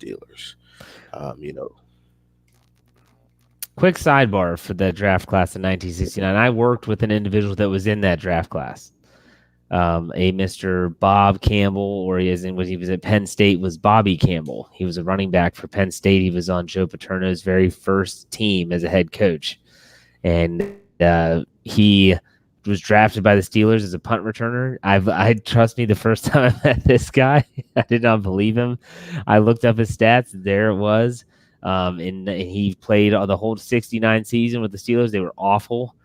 Steelers. You know, Quick sidebar for the draft class in 1969. I worked with an individual that was in that draft class. A Mr. Bob Campbell, or when he was at Penn State, was Bobby Campbell. He was a running back for Penn State. He was on Joe Paterno's very first team as a head coach. And he was drafted by the Steelers as a punt returner. I trust me, the first time I met this guy, I did not believe him. I looked up his stats. There it was. And he played the whole 69 season with the Steelers. They were awful.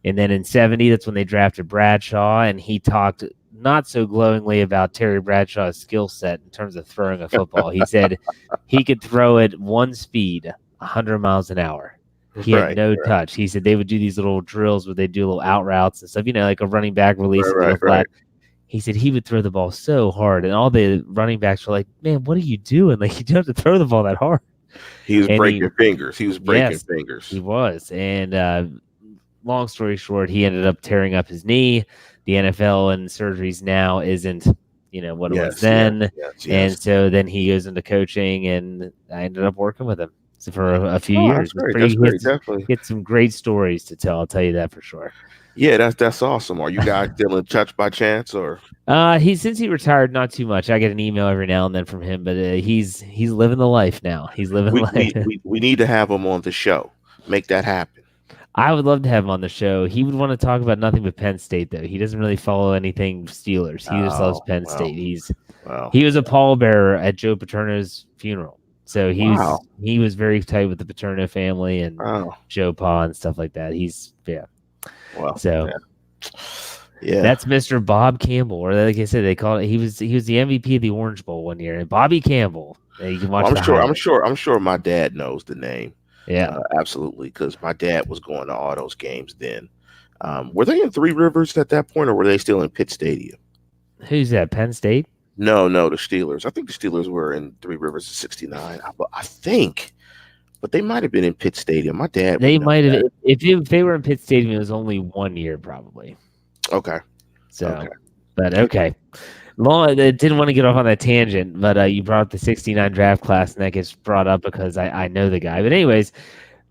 And then in 70, that's when they drafted Bradshaw, and he talked not so glowingly about Terry Bradshaw's skill set in terms of throwing a football. He said he could throw at one speed, 100 miles an hour. He had no touch. He said they would do these little drills where they do little out routes and stuff, like a running back releasing the flat. He said he would throw the ball so hard, and all the running backs were like, "Man, what are you doing? Like, you don't have to throw the ball that hard." He was breaking fingers. He was breaking fingers. He was. And long story short, he ended up tearing up his knee. The NFL and surgeries now isn't, what it was then. And so then he goes into coaching, and I ended up working with him for a few years. That's great. Definitely. Get some great stories to tell. I'll tell you that for sure. Yeah, that's awesome. Are you guys still in touch by chance, or? Since he retired, not too much. I get an email every now and then from him, but he's living the life now. He's living life. We need to have him on the show. Make that happen. I would love to have him on the show. He would want to talk about nothing but Penn State, though. He doesn't really follow anything Steelers. He just loves Penn State. He was a pallbearer at Joe Paterno's funeral. So he was very tight with the Paterno family and Joe Pa and stuff like that. That's Mr. Bob Campbell, or like I said, they call it. He was the MVP of the Orange Bowl one year. And Bobby Campbell. You can watch. I'm sure my dad knows the name. Yeah, absolutely, because my dad was going to all those games then. Were they in Three Rivers at that point, or were they still in Pitt Stadium? Who's that? Penn State? No, the Steelers. I think the Steelers were in Three Rivers in '69. I think, but they might have been in Pitt Stadium. My dad. They might have. If they were in Pitt Stadium, it was only 1 year, probably. Okay. But okay. I didn't want to get off on that tangent, but you brought up the 69 draft class, and that gets brought up because I know the guy. But anyways,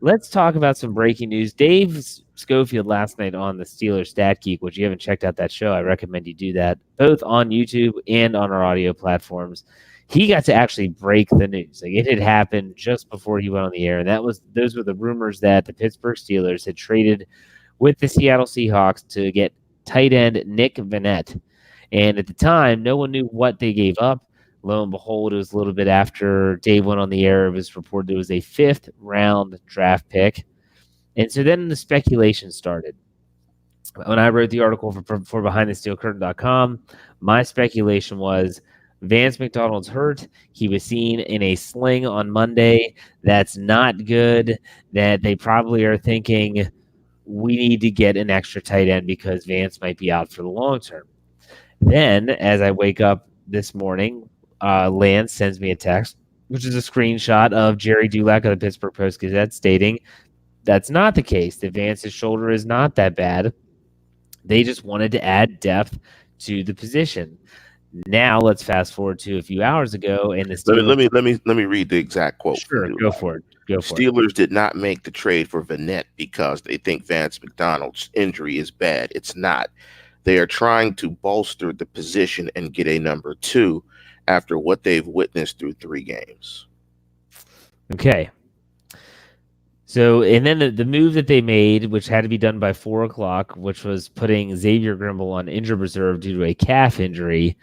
let's talk about some breaking news. Dave Schofield last night on the Steelers Stat Geek, which you haven't checked out that show, I recommend you do that, both on YouTube and on our audio platforms. He got to actually break the news. Like, it had happened just before he went on the air, and those were the rumors that the Pittsburgh Steelers had traded with the Seattle Seahawks to get tight end Nick Vannett. And at the time, no one knew what they gave up. Lo and behold, it was a little bit after Dave went on the air. It was reported it was a 5th-round draft pick. And so then the speculation started. When I wrote the article for BehindTheSteelCurtain.com, my speculation was Vance McDonald's hurt. He was seen in a sling on Monday. That's not good. That they probably are thinking, we need to get an extra tight end because Vance might be out for the long term. Then, as I wake up this morning, Lance sends me a text, which is a screenshot of Jerry Dulac of the Pittsburgh Post-Gazette stating that's not the case. That Vance's shoulder is not that bad. They just wanted to add depth to the position. Now let's fast forward to a few hours ago, and the Steelers. Let me read the exact quote. Sure, go for it. Steelers did not make the trade for Vannett because they think Vance McDonald's injury is bad. It's not. They are trying to bolster the position and get a number 2 after what they've witnessed through 3 games. Okay. So, and then the move that they made, which had to be done by 4 o'clock, which was putting Xavier Grimble on injured reserve due to a calf injury,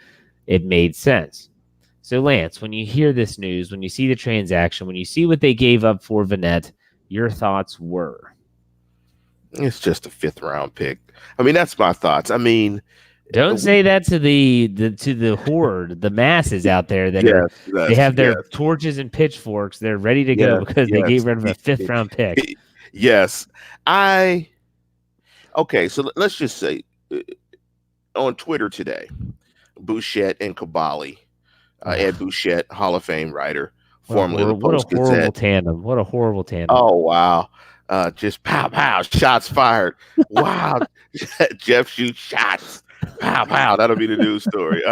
it made sense. So, Lance, when you hear this news, when you see the transaction, when you see what they gave up for Vannett, your thoughts were? It's just a 5th-round pick. I mean, that's my thoughts. I mean, don't say that to the horde, the masses out there that they have their torches and pitchforks. They're ready to go because they gave rid of a 5th-round pick. Yes, okay. So let's just say on Twitter today, Bouchette and Cabali, Ed Bouchette, Hall of Fame writer, formerly the Post-Gazette. What a horrible tandem! Oh wow. Just pow, pow, shots fired. Wow. Jeff shoots shots. Pow, pow. That'll be the news story.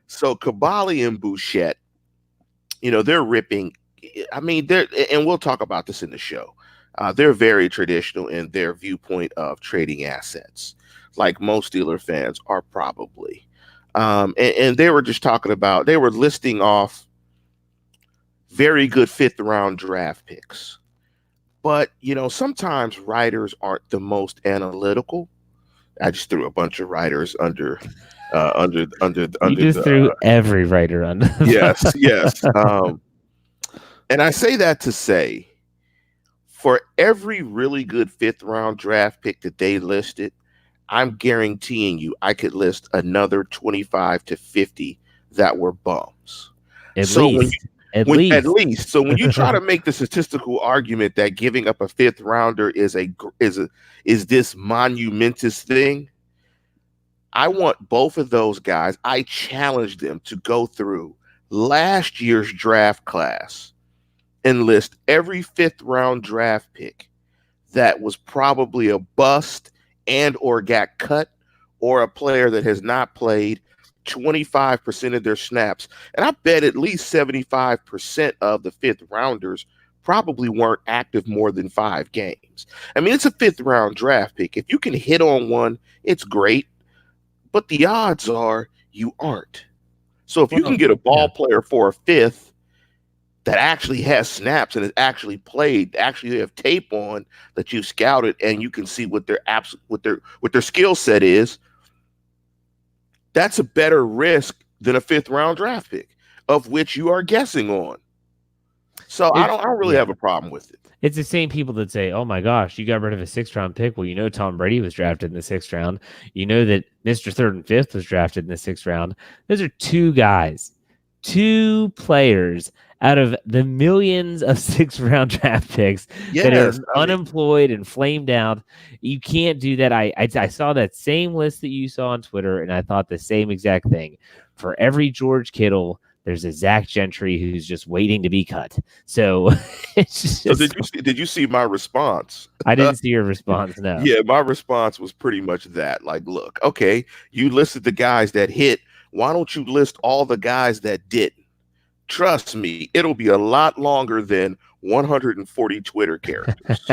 So Cabali and Bouchette they're ripping. I mean, and we'll talk about this in the show. They're very traditional in their viewpoint of trading assets, like most Steeler fans are probably. And they were just talking about, they were listing off very good fifth round draft picks. But, sometimes writers aren't the most analytical. I just threw a bunch of writers You under just the threw every writer under. yes. And I say that to say, for every really good fifth round draft pick that they listed, I'm guaranteeing you I could list another 25 to 50 that were bums. At So least. at least. So when you try to make the statistical argument that giving up a fifth rounder is this monumentous thing, I want both of those guys. I challenge them to go through last year's draft class and list every fifth round draft pick that was probably a bust and or got cut, or a player that has not played 25% of their snaps. And I bet at least 75% of the fifth rounders probably weren't active more than 5 games. I mean, it's a fifth round draft pick. If you can hit on one, it's great, but the odds are you aren't. So if you can get a ball player for a fifth that actually has snaps and has actually played, actually have tape on that you've scouted, and you can see what their skill set is, that's a better risk than a fifth round draft pick, of which you are guessing on. So I don't really have a problem with it. It's the same people that say, oh my gosh, you got rid of a 6th round pick. Well, Tom Brady was drafted in the 6th round. You know that Mr. 3rd and 5th was drafted in the 6th round. Those are 2 guys, 2 players out of the millions of 6th round draft picks that are unemployed and flamed out. You can't do that. I saw that same list that you saw on Twitter, and I thought the same exact thing. For every George Kittle, there's a Zach Gentry who's just waiting to be cut. So it's just... So did you see my response? I didn't see your response, no. Yeah, my response was pretty much that. Like, look, okay, you listed the guys that hit. Why don't you list all the guys that didn't? Trust me, it'll be a lot longer than 140 Twitter characters.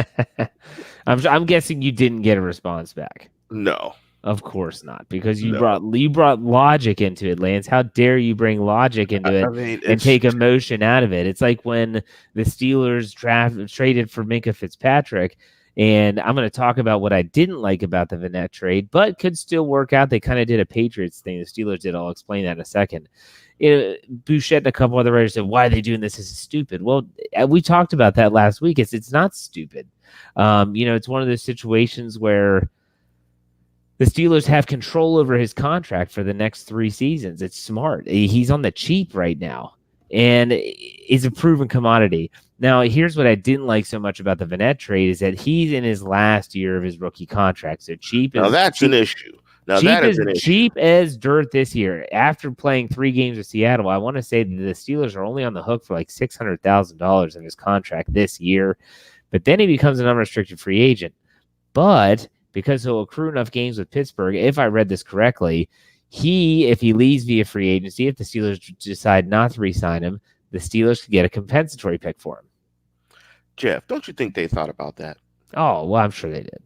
I'm guessing you didn't get a response back. No. Of course not, because you brought logic into it, Lance. How dare you bring logic into it and take emotion out of it? It's like when the Steelers traded for Minkah Fitzpatrick, and I'm going to talk about what I didn't like about the Vannett trade, but could still work out. They kind of did a Patriots thing. The Steelers did. I'll explain that in a second. Bouchette and a couple other writers said, why are they doing this? This is stupid. Well, we talked about that last week. It's not stupid. It's one of those situations where the Steelers have control over his contract for the next 3 seasons. It's smart. He's on the cheap right now and is a proven commodity. Now, here's what I didn't like so much about the Vannett trade is that he's in his last year of his rookie contract. So cheap. Now that's an issue. Now cheap is cheap as dirt this year. After playing 3 games with Seattle, I want to say that the Steelers are only on the hook for like $600,000 in his contract this year. But then he becomes an unrestricted free agent. But because he'll accrue enough games with Pittsburgh, if I read this correctly, if he leaves via free agency, if the Steelers decide not to re-sign him, the Steelers could get a compensatory pick for him. Jeff, don't you think they thought about that? Oh, well, I'm sure they did.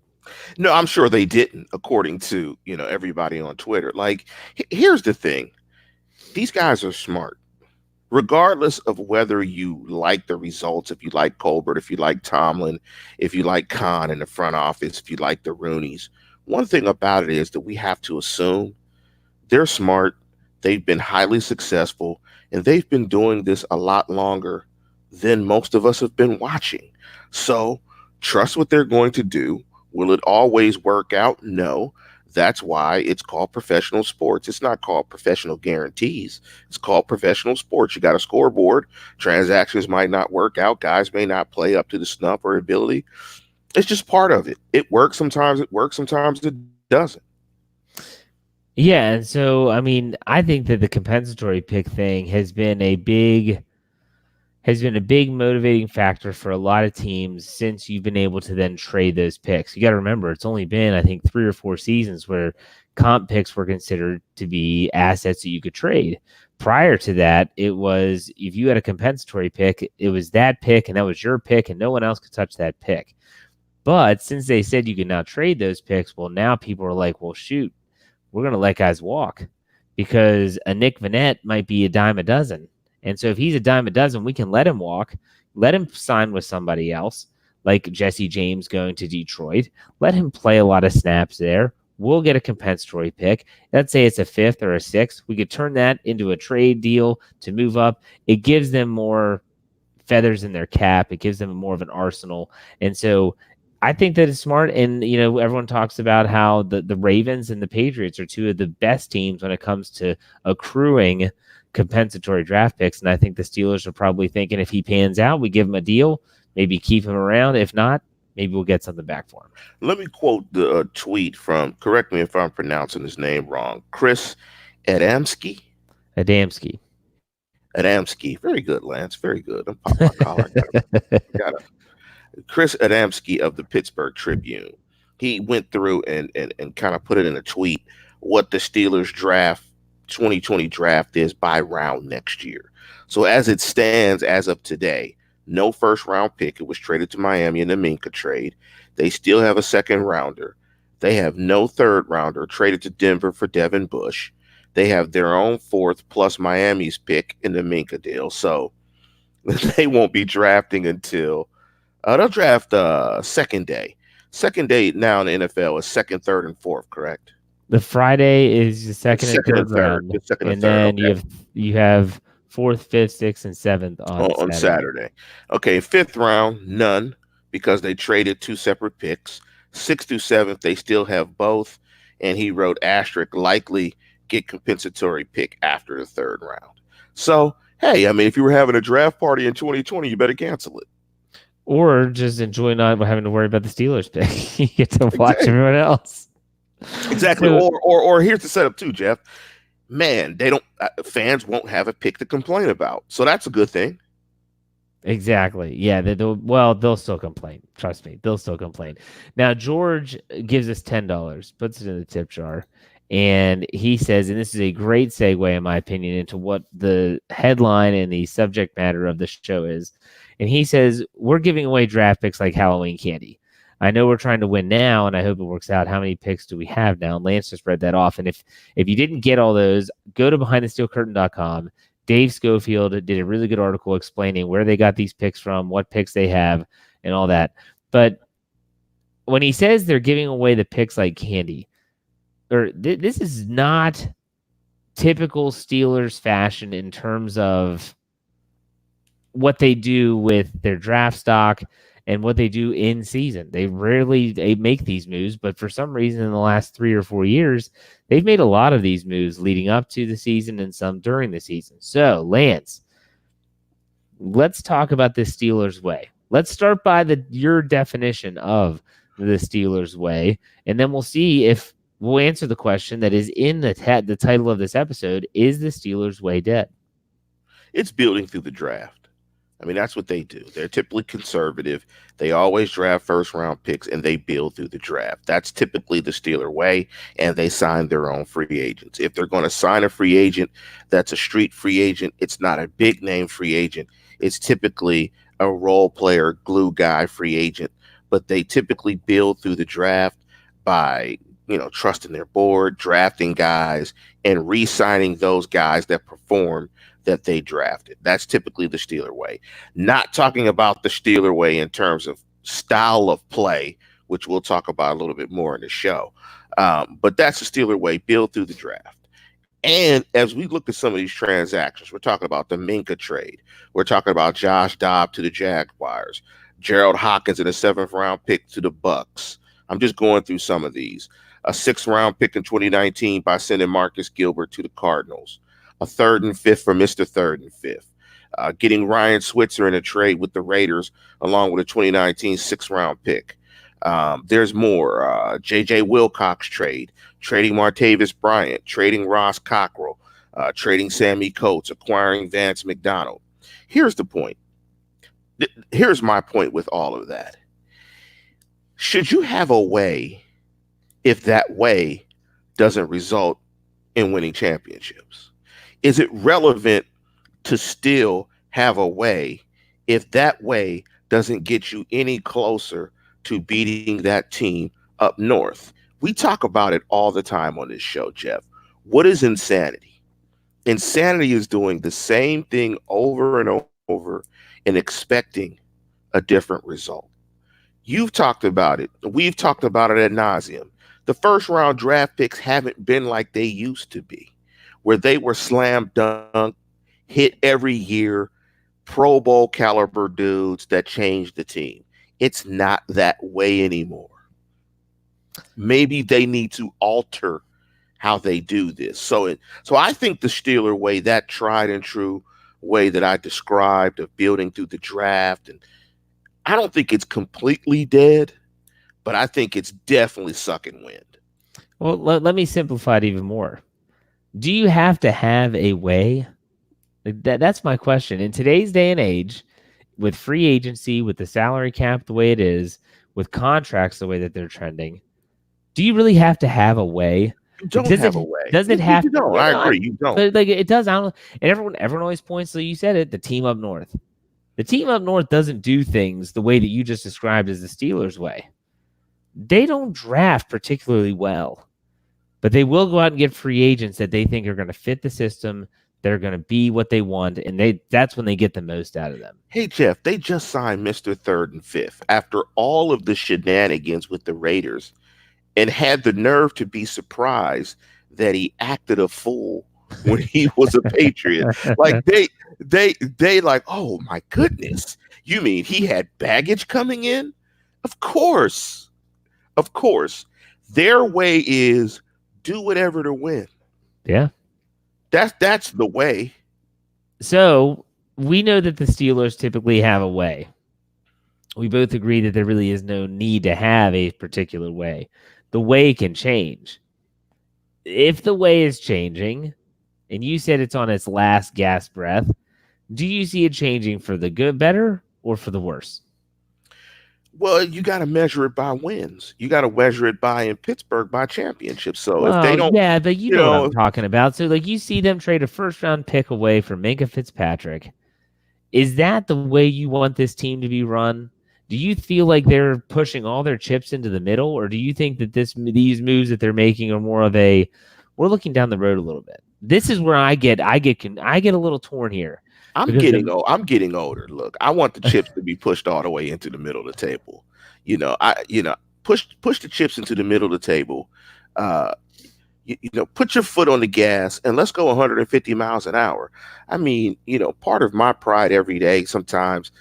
No, I'm sure they didn't, according to, everybody on Twitter. Like, here's the thing. These guys are smart. Regardless of whether you like the results, if you like Colbert, if you like Tomlin, if you like Khan in the front office, if you like the Rooneys, one thing about it is that we have to assume they're smart, they've been highly successful, and they've been doing this a lot longer than most of us have been watching. So trust what they're going to do. Will it always work out? No. That's why it's called professional sports. It's not called professional guarantees. It's called professional sports. You got a scoreboard. Transactions might not work out. Guys may not play up to the snuff or ability. It's just part of it. It works sometimes. It works sometimes. It doesn't. Yeah, and so, I mean, I think that the compensatory pick thing has been a big motivating factor for a lot of teams since you've been able to then trade those picks. You got to remember, it's only been, I think, 3 or 4 seasons where comp picks were considered to be assets that you could trade. Prior to that, it was if you had a compensatory pick, it was that pick and that was your pick and no one else could touch that pick. But since they said you could now trade those picks, well, now people are like, well, shoot, we're going to let guys walk because a Nick Vannett might be a dime a dozen. And so if he's a dime a dozen, we can let him walk, let him sign with somebody else, like Jesse James going to Detroit. Let him play a lot of snaps there. We'll get a compensatory pick. Let's say it's a fifth or a sixth. We could turn that into a trade deal to move up. It gives them more feathers in their cap. It gives them more of an arsenal. And so I think that it's smart. And, everyone talks about how the Ravens and the Patriots are two of the best teams when it comes to accruing compensatory draft picks. And I think the Steelers are probably thinking if he pans out, we give him a deal, maybe keep him around. If not, maybe we'll get something back for him. Let me quote the tweet from, correct me if I'm pronouncing his name wrong, Chris Adamski. Adamski. Very good, Lance. Very good. I'm popping my collar. Got Chris Adamski of the Pittsburgh Tribune. He went through and kind of put it in a tweet what the Steelers draft 2020 draft is by round next year. So as it stands as of today, no first round pick. It was traded to Miami in the Minka trade. They still have a second rounder. They have no third rounder traded to Denver for Devin Bush. They have their own fourth plus Miami's pick in the Minka deal. So they won't be drafting until they'll draft second day. Second day now in the NFL is second, third, and fourth, correct? The Friday is the second and third round. And then you have fourth, fifth, sixth, and seventh on Saturday. Okay, fifth round, none, because they traded two separate picks. Sixth through seventh, they still have both. And he wrote asterisk, likely get compensatory pick after the third round. So, hey, I mean, if you were having a draft party in 2020, you better cancel it. Or just enjoy not having to worry about the Steelers pick. You get to watch everyone else. Exactly. Or here's the setup too, Jeff. Man, they don't. Fans won't have a pick to complain about, so that's a good thing. Exactly. Yeah. They'll still complain. Trust me, they'll still complain. Now George gives us $10, puts it in the tip jar, and he says, and this is a great segue, in my opinion, into what the headline and the subject matter of the show is. And he says, we're giving away draft picks like Halloween candy. I know we're trying to win now, and I hope it works out. How many picks do we have now? And Lance just read that off. And if you didn't get all those, go to BehindTheSteelCurtain.com. Dave Schofield did a really good article explaining where they got these picks from, what picks they have, and all that. But when he says they're giving away the picks like candy, this is not typical Steelers fashion in terms of what they do with their draft stock and what they do in season. They make these moves, but for some reason in the last 3 or 4 years, they've made a lot of these moves leading up to the season and some during the season. So, Lance, let's talk about the Steelers way. Let's start by your definition of the Steelers way, and then we'll see if we'll answer the question that is in the title of this episode: is the Steelers way dead? It's building through the draft. I mean, that's what they do. They're typically conservative. They always draft first-round picks, and they build through the draft. That's typically the Steeler way, and they sign their own free agents. If they're going to sign a free agent that's a street free agent, it's not a big-name free agent. It's typically a role player, glue guy free agent, but they typically build through the draft by trusting their board, drafting guys, and re-signing those guys that perform that they drafted. That's typically the Steeler way. Not talking about the Steeler way in terms of style of play, which we'll talk about a little bit more in the show. But that's the Steeler way, build through the draft. And as we look at some of these transactions, we're talking about the Minka trade. We're talking about Josh Dobbs to the Jaguars, Gerald Hawkins in a 7th-round pick to the Bucks. I'm just going through some of these. A 6th-round pick in 2019 by sending Marcus Gilbert to the Cardinals. A 3rd and 5th for Mr. 3rd and 5th. Getting Ryan Switzer in a trade with the Raiders along with a 2019 6th-round pick. There's more. J.J. Wilcox trade. Trading Martavis Bryant. Trading Ross Cockrell. Trading Sammy Coates. Acquiring Vance McDonald. Here's the point. Here's my point with all of that. Should you have a way if that way doesn't result in winning championships? Is it relevant to still have a way if that way doesn't get you any closer to beating that team up north? We talk about it all the time on this show, Jeff. What is insanity? Insanity is doing the same thing over and over and expecting a different result. You've talked about it. We've talked about it ad nauseum. The first round draft picks haven't been like they used to be, where they were slam dunk, hit every year, Pro Bowl caliber dudes that changed the team. It's not that way anymore. Maybe they need to alter how they do this. So I think the Steeler way, that tried and true way that I described of building through the draft, and I don't think it's completely dead, but I think it's definitely sucking wind. Well, let me simplify it even more. Do you have to have a way? That's my question. In today's day and age, with free agency, with the salary cap the way it is, with contracts the way that they're trending, do you really have to have a way? You don't have a way. Does it have You don't. to? I agree. You don't. But like it does. I don't. And everyone always points. So you said it. The team up north. The team up north doesn't do things the way that you just described as the Steelers way. They don't draft particularly well, but they will go out and get free agents that they think are going to fit the system. They're going to be what they want, and that's when they get the most out of them. Hey, Jeff, they just signed Mr. Third and Fifth after all of the shenanigans with the Raiders and had the nerve to be surprised that he acted a fool when he was a Patriot. Like they like, oh my goodness. You mean he had baggage coming in? Of course. Of course. Their way is do whatever to win. Yeah. That's the way. So we know that the Steelers typically have a way. We both agree that there really is no need to have a particular way. The way can change. If the way is changing, and you said it's on its last gasp breath, do you see it changing for the good, better, or for the worse? Well, you got to measure it by wins. You got to measure it in Pittsburgh by championships. So if they don't, yeah, but you know what I'm talking about. So like you see them trade a first round pick away for Minkah Fitzpatrick. Is that the way you want this team to be run? Do you feel like they're pushing all their chips into the middle, or do you think that these moves that they're making are more of a we're looking down the road a little bit? This is where I get a little torn here. I'm getting older. Look, I want the chips to be pushed all the way into the middle of the table. Push the chips into the middle of the table. Put your foot on the gas and let's go 150 miles an hour. I mean, part of my pride every day, sometimes,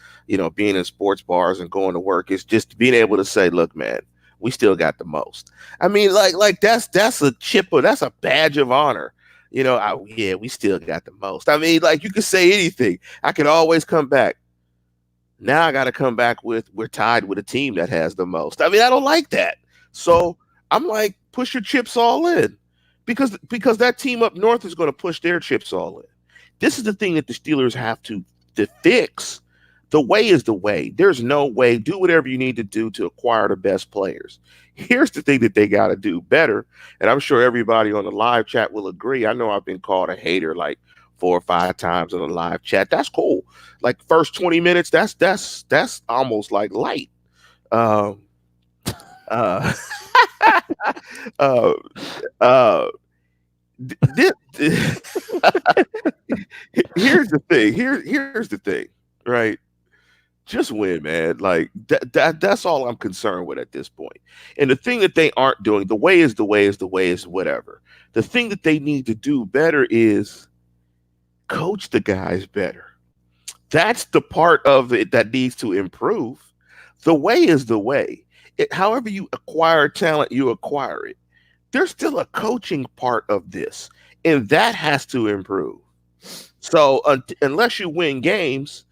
being in sports bars and going to work is just being able to say, look, man, we still got the most. I mean, like that's a chip, or that's a badge of honor. We still got the most. I mean, like you could say anything. I can always come back. Now I got to come back with we're tied with a team that has the most. I mean, I don't like that. So I'm like, push your chips all in because that team up north is going to push their chips all in. This is the thing that the Steelers have to fix. The way is the way. There's no way. Do whatever you need to do to acquire the best players. Here's the thing that they got to do better, and I'm sure everybody on the live chat will agree. I know I've been called a hater like 4 or 5 times on the live chat. That's cool. Like first 20 minutes, that's almost like light. Here's the thing. Here's the thing, right? Just win, man. Like that's all I'm concerned with at this point. And the thing that they aren't doing, the way is whatever. The thing that they need to do better is coach the guys better. That's the part of it that needs to improve. The way is the way. However you acquire talent, you acquire it. There's still a coaching part of this, and that has to improve. So unless you win games,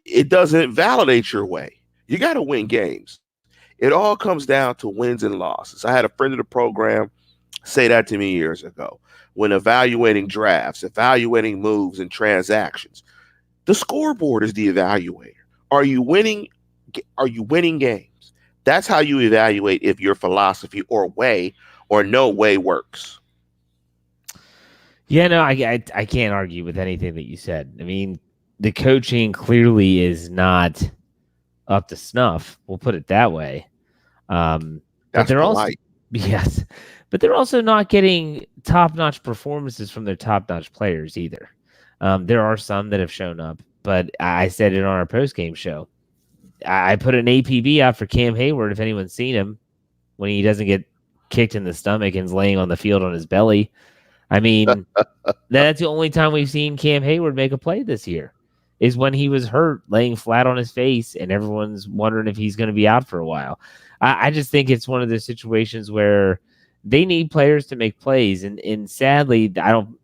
it doesn't validate your way. You got to win games. It all comes down to wins and losses. I had a friend of the program say that to me years ago when evaluating drafts, evaluating moves and transactions. The scoreboard is the evaluator. Are you winning? Are you winning games? That's how you evaluate if your philosophy or way or no way works. Yeah, no, I can't argue with anything that you said. I mean, the coaching clearly is not up to snuff. We'll put it that way. But That's they're also polite. yes, but they're also not getting top-notch performances from their top-notch players either. There are some that have shown up, but I said it on our post-game show. I put an APB out for Cam Hayward if anyone's seen him when he doesn't get kicked in the stomach and is laying on the field on his belly. I mean, that's the only time we've seen Cam Hayward make a play this year is when he was hurt, laying flat on his face, and everyone's wondering if he's going to be out for a while. I just think it's one of those situations where they need players to make plays, and sadly, I don't.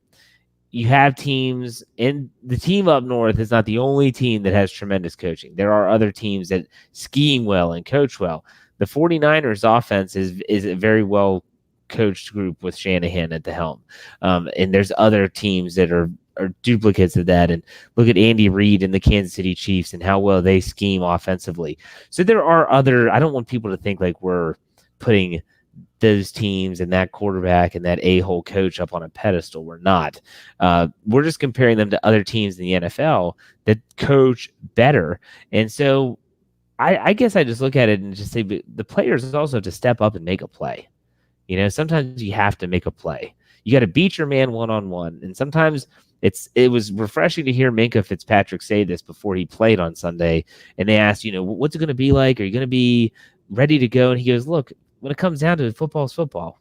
You have teams, and the team up north is not the only team that has tremendous coaching. There are other teams that scheme well and coach well. The 49ers offense is a very well coached group with Shanahan at the helm. And there's other teams that are duplicates of that. And look at Andy Reid and the Kansas City Chiefs and how well they scheme offensively. So there are other, I don't want people to think like we're putting those teams and that quarterback and that a-hole coach up on a pedestal. We're not. We're just comparing them to other teams in the NFL that coach better. And so I guess I just look at it and just say the players also have to step up and make a play. You know, sometimes you have to make a play. You got to beat your man one-on-one. And sometimes it was refreshing to hear Minkah Fitzpatrick say this before he played on Sunday. And they asked, you know, what's it going to be like? Are you going to be ready to go? And he goes, look, when it comes down to it, football is football.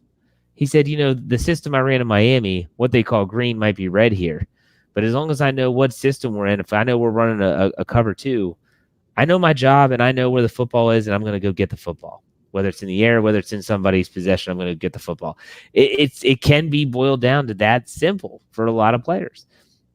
He said, you know, the system I ran in Miami, what they call green might be red here. But as long as I know what system we're in, if I know we're running a cover two, I know my job and I know where the football is, and I'm going to go get the football. Whether it's in the air, whether it's in somebody's possession, I'm going to get the football. It can be boiled down to that simple for a lot of players.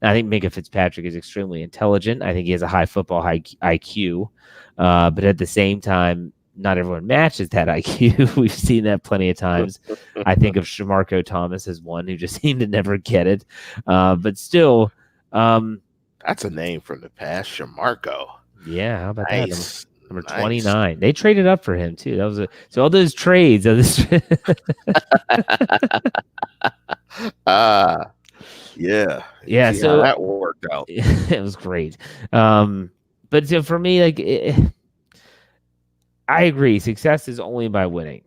I think Minkah Fitzpatrick is extremely intelligent. I think he has a high football IQ. But at the same time, not everyone matches that IQ. We've seen that plenty of times. I think of Shamarko Thomas as one who just seemed to never get it. But still. That's a name from the past, Shamarko. Yeah, how about nice. that? Number 29. They traded up for him too. That was so all those trades. Yeah. So that worked out. It was great. But so for me, like, I agree. Success is only by winning,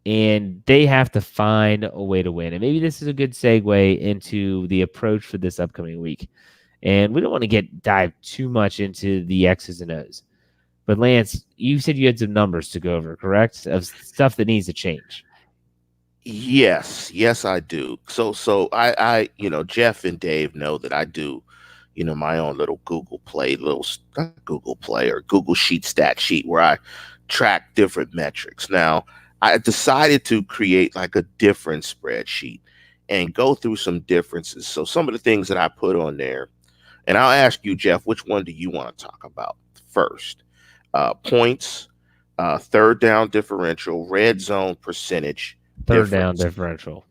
and they have to find a way to win. And maybe this is a good segue into the approach for this upcoming week. And we don't want to dive too much into the X's and O's. But Lance, you said you had some numbers to go over, correct? Of stuff that needs to change. Yes, I do. So I Jeff and Dave know that I do, my own little Google Sheet stat sheet where I track different metrics. Now, I decided to create like a different spreadsheet and go through some differences. So some of the things that I put on there, and I'll ask you, Jeff, which one do you want to talk about first? Points, third down differential, red zone percentage. Third down differential.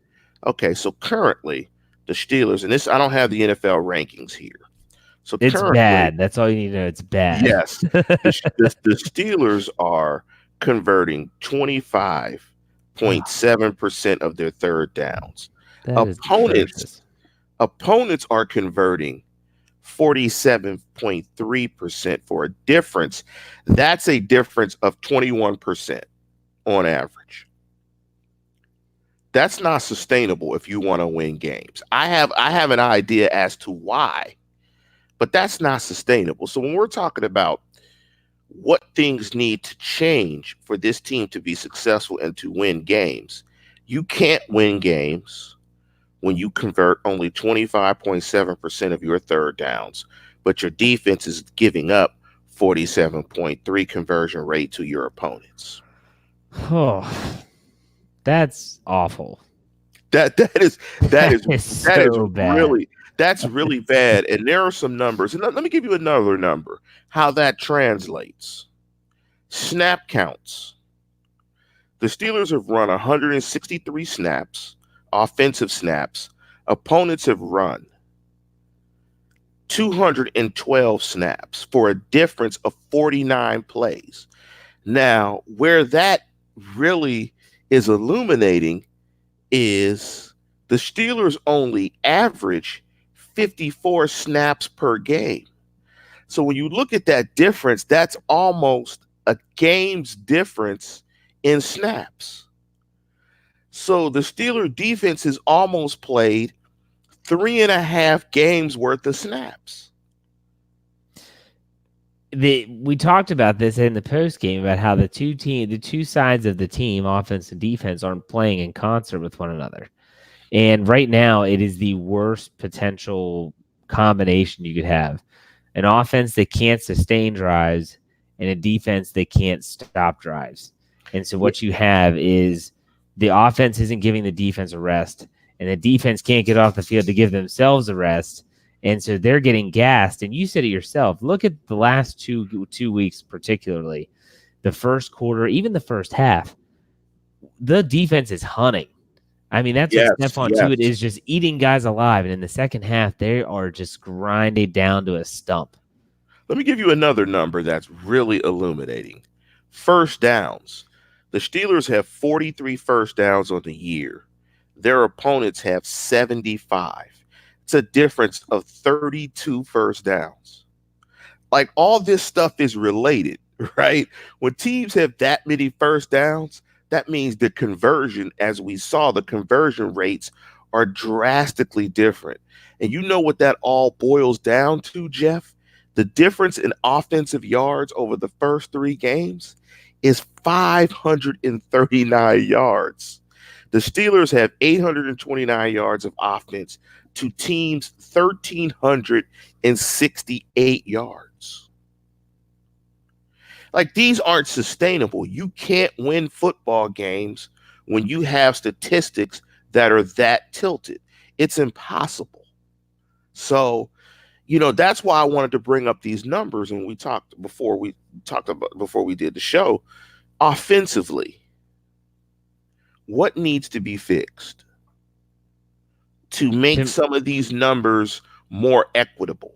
Okay, so currently the Steelers, and this I don't have the NFL rankings here. So it's bad. That's all you need to know. It's bad. Yes. the Steelers are converting 25.7% of their third downs. Opponents are converting 47.3% for a difference. That's a difference of 21% on average. That's not sustainable if you want to win games. I have an idea as to why, but that's not sustainable. So when we're talking about what things need to change for this team to be successful and to win games, you can't win games when you convert only 25.7% of your third downs, but your defense is giving up 47.3 conversion rate to your opponents. Oh, that's awful. That is bad. That's really bad. And there are some numbers. And let me give you another number, how that translates. Snap counts. The Steelers have run 163 snaps. Offensive snaps. Opponents have run 212 snaps for a difference of 49 plays. Now, where that really is illuminating is the Steelers only average 54 snaps per game. So when you look at that difference, that's almost a game's difference in snaps. So the Steeler defense has almost played 3.5 games worth of snaps. We talked about this in the post game about how the two sides of the team, offense and defense, aren't playing in concert with one another. And right now, it is the worst potential combination you could have: an offense that can't sustain drives and a defense that can't stop drives. And so what you have is the offense isn't giving the defense a rest, and the defense can't get off the field to give themselves a rest. And so they're getting gassed. And you said it yourself. Look at the last two weeks, particularly the first quarter, even the first half. The defense is hunting. I mean, that's a step on to it, is just eating guys alive. And in the second half, they are just grinding down to a stump. Let me give you another number that's really illuminating. First downs. The Steelers have 43 first downs on the year. Their opponents have 75. It's a difference of 32 first downs. Like, all this stuff is related, right? When teams have that many first downs, that means the conversion, as we saw, the conversion rates are drastically different. And you know what that all boils down to, Jeff? The difference in offensive yards over the first 3 games is 539 yards. The Steelers have 829 yards of offense to teams 1,368 yards. Like, these aren't sustainable. You can't win football games when you have statistics that are that tilted. It's impossible. So, that's why I wanted to bring up these numbers. And before we did the show, offensively, what needs to be fixed to make some of these numbers more equitable?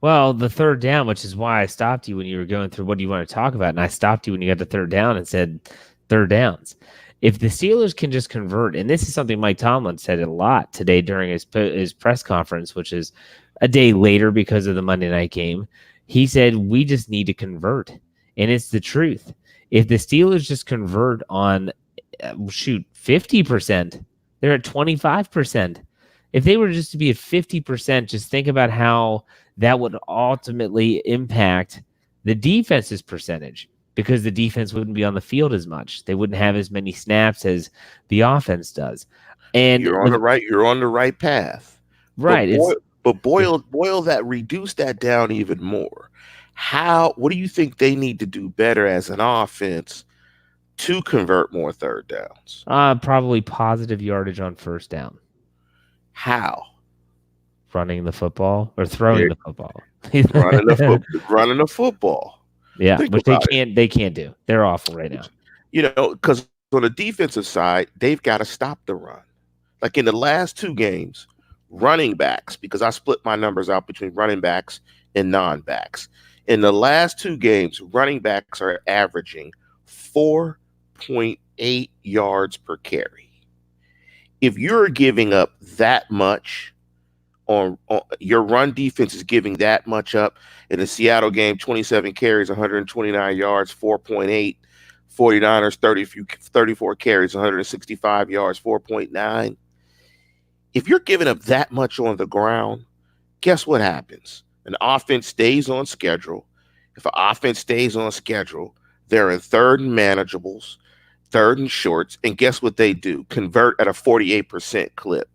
Well, the third down, which is why I stopped you when you were going through what do you want to talk about, and I stopped you when you got to third down and said third downs. If the Steelers can just convert, and this is something Mike Tomlin said a lot today during his press conference, which is a day later because of the Monday night game, he said, we just need to convert. And it's the truth. If the Steelers just convert on, 50%, they're at 25%. If they were just to be at 50%, just think about how that would ultimately impact the defense's percentage, because the defense wouldn't be on the field as much. They wouldn't have as many snaps as the offense does. And you're on the right path. Right. But boil that, reduce that down even more. What do you think they need to do better as an offense to convert more third downs? Probably positive yardage on first down. How? Running the football or throwing the football. running the football. Yeah, which they can't do. They're awful right now. Because on the defensive side, they've got to stop the run. Like in the last 2 games, running backs, because I split my numbers out between running backs and non-backs. In the last 2 games, running backs are averaging 4.8 yards per carry. If you're giving up that much on your run defense is giving that much up. In the Seattle game, 27 carries, 129 yards, 4.8. 49ers, 34 carries, 165 yards, 4.9. If you're giving up that much on the ground, guess what happens? An offense stays on schedule. If an offense stays on schedule, they're in third and manageables, third and shorts, and guess what they do? Convert at a 48% clip.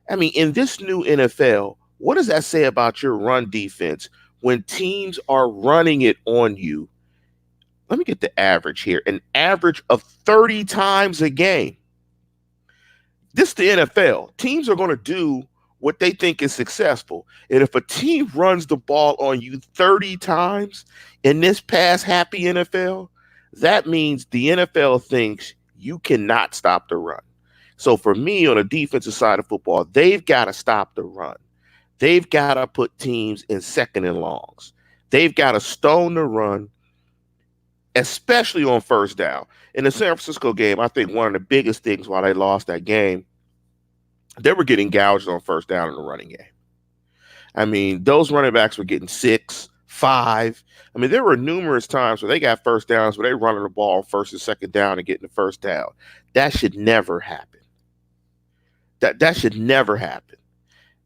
I mean, in this new NFL, what does that say about your run defense when teams are running it on you? Let me get the average here. An average of 30 times a game. This is the NFL. Teams are going to do what they think is successful. And if a team runs the ball on you 30 times in this pass-happy NFL, that means the NFL thinks you cannot stop the run. So for me, on the defensive side of football, they've got to stop the run. They've got to put teams in second and longs. They've got to stone the run especially on first down. In the San Francisco game, I think one of the biggest things why they lost that game, they were getting gouged on first down in the running game. I mean, those running backs were getting 6, 5. I mean, there were numerous times where they got first downs where they running the ball on first and second down and getting the first down. That should never happen. That should never happen.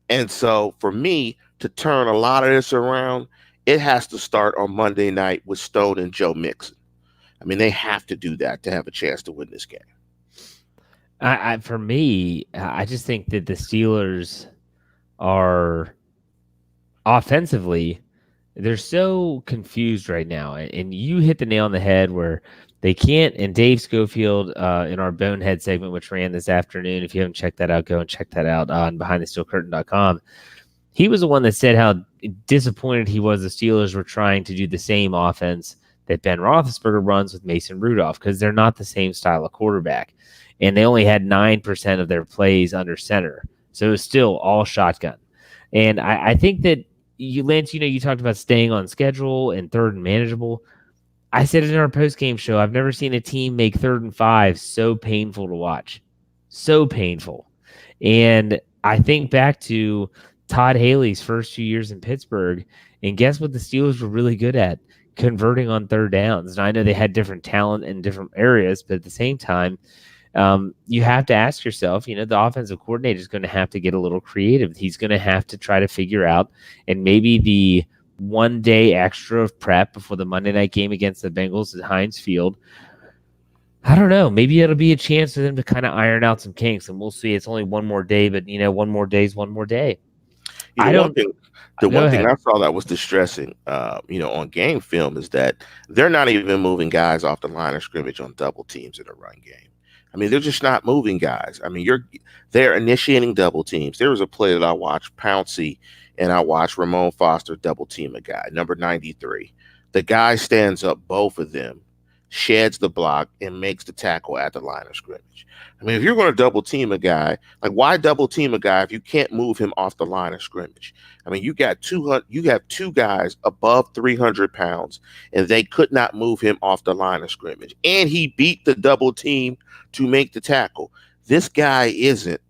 And so for me to turn a lot of this around, it has to start on Monday night with Stone and Joe Mixon. I mean, they have to do that to have a chance to win this game. For me, I just think that the Steelers are offensively, they're so confused right now. And you hit the nail on the head where they can't. And Dave Schofield in our Bonehead segment, which ran this afternoon, if you haven't checked that out, go and check that out on BehindTheSteelCurtain.com. He was the one that said how disappointed he was the Steelers were trying to do the same offense that Ben Roethlisberger runs with Mason Rudolph because they're not the same style of quarterback. And they only had 9% of their plays under center. So it was still all shotgun. And I think that Lance, you talked about staying on schedule and third and manageable. I said it in our post-game show. I've never seen a team make 3rd and 5 so painful to watch. So painful. And I think back to Todd Haley's first few years in Pittsburgh, and guess what the Steelers were really good at? Converting on third downs. And I know they had different talent in different areas, but at the same time, you have to ask yourself, the offensive coordinator is going to have to get a little creative. He's going to have to try to figure out, and maybe the 1 day extra of prep before the Monday night game against the Bengals at Heinz Field. I don't know. Maybe it'll be a chance for them to kind of iron out some kinks, and we'll see. It's only one more day, but 1 more day is 1 more day. One thing I saw that was distressing, on game film is that they're not even moving guys off the line of scrimmage on double teams in a run game. I mean, they're just not moving guys. I mean, they're initiating double teams. There was a play that I watched, Pouncey, and I watched Ramon Foster double team a guy, number 93. The guy stands up both of them, sheds the block, and makes the tackle at the line of scrimmage. I mean, if you're going to double team a guy, why double team a guy if you can't move him off the line of scrimmage? I mean, you have 2 guys above 300 pounds, and they could not move him off the line of scrimmage. And he beat the double team to make the tackle. This guy isn't.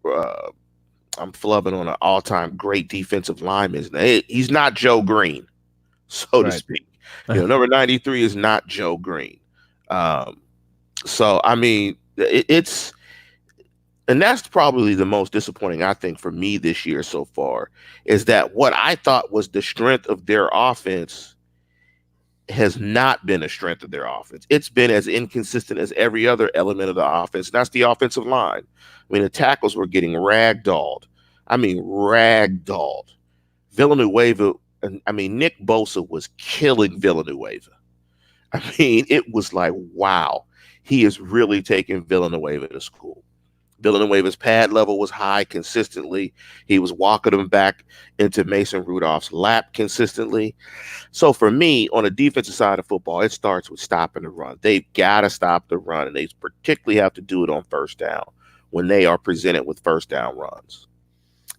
I'm flubbing on an all-time great defensive lineman. He's not Joe Green, so to speak. Number 93 is not Joe Green. So, I mean, it's – and that's probably the most disappointing, I think, for me this year so far, is that what I thought was the strength of their offense has not been a strength of their offense. It's been as inconsistent as every other element of the offense. That's the offensive line. I mean, the tackles were getting ragdolled. Villanueva, Nick Bosa was killing Villanueva. I mean, it was like, wow, he is really taking Villanueva to school. Villanueva's pad level was high consistently. He was walking him back into Mason Rudolph's lap consistently. So for me, on the defensive side of football, it starts with stopping the run. They've got to stop the run, and they particularly have to do it on first down when they are presented with first down runs.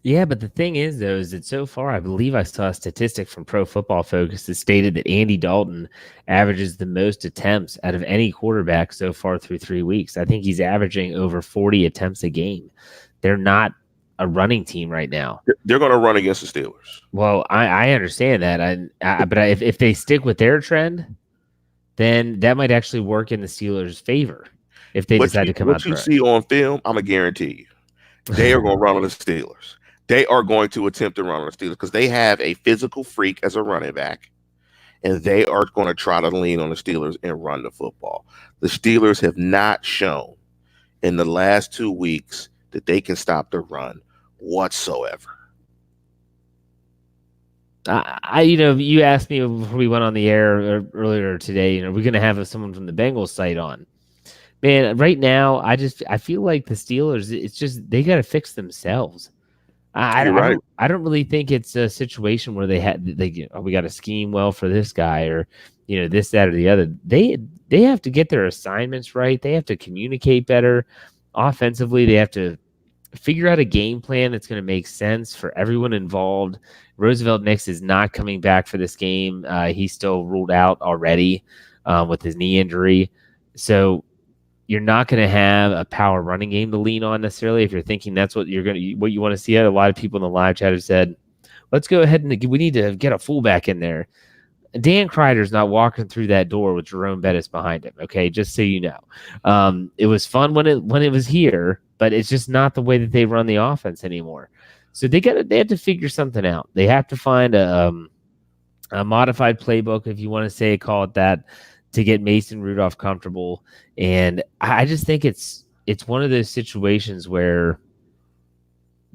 Yeah, but the thing is, though, is that so far, I believe I saw a statistic from Pro Football Focus that stated that Andy Dalton averages the most attempts out of any quarterback so far through 3 weeks. I think he's averaging over 40 attempts a game. They're not a running team right now. They're going to run against the Steelers. Well, I understand that. But if they stick with their trend, then that might actually work in the Steelers' favor if they decide to come out. What you see on film, I'm going to guarantee you, they are going to run on the Steelers. They are going to attempt to run on the Steelers because they have a physical freak as a running back, and they are going to try to lean on the Steelers and run the football. The Steelers have not shown in the last 2 weeks that they can stop the run whatsoever. You asked me before we went on the air earlier today, we're going to have someone from the Bengals site on. Man, right now, I feel like the Steelers, it's just, they got to fix themselves. I don't really think it's a situation where we got to scheme well for this guy or this, that, or the other. They have to get their assignments right. They have to communicate better offensively. They have to figure out a game plan that's going to make sense for everyone involved. Roosevelt Nix is not coming back for this game. He's still ruled out already with his knee injury. So you're not going to have a power running game to lean on necessarily. If you're thinking that's what what you want to see, a lot of people in the live chat have said, let's go ahead and we need to get a fullback in there. Dan Kreider's not walking through that door with Jerome Bettis behind him. Okay, just so you know, it was fun when it was here, but it's just not the way that they run the offense anymore. So they have to figure something out. They have to find a modified playbook, if you want to call it that, to get Mason Rudolph comfortable. And I just think it's one of those situations where,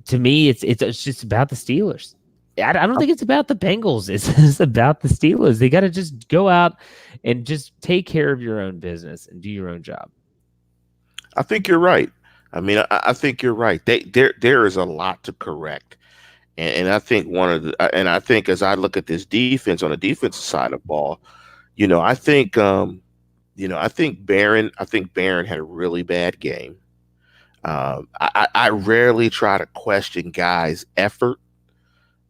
to me, it's just about the Steelers. I don't think it's about the Bengals. It's about the Steelers. They got to just go out and just take care of your own business and do your own job. I think you're right. I mean, I think you're right. There is a lot to correct, and I think I think as I look at this defense on the defensive side of the ball, I think I think Barron had a really bad game. I rarely try to question guys' effort.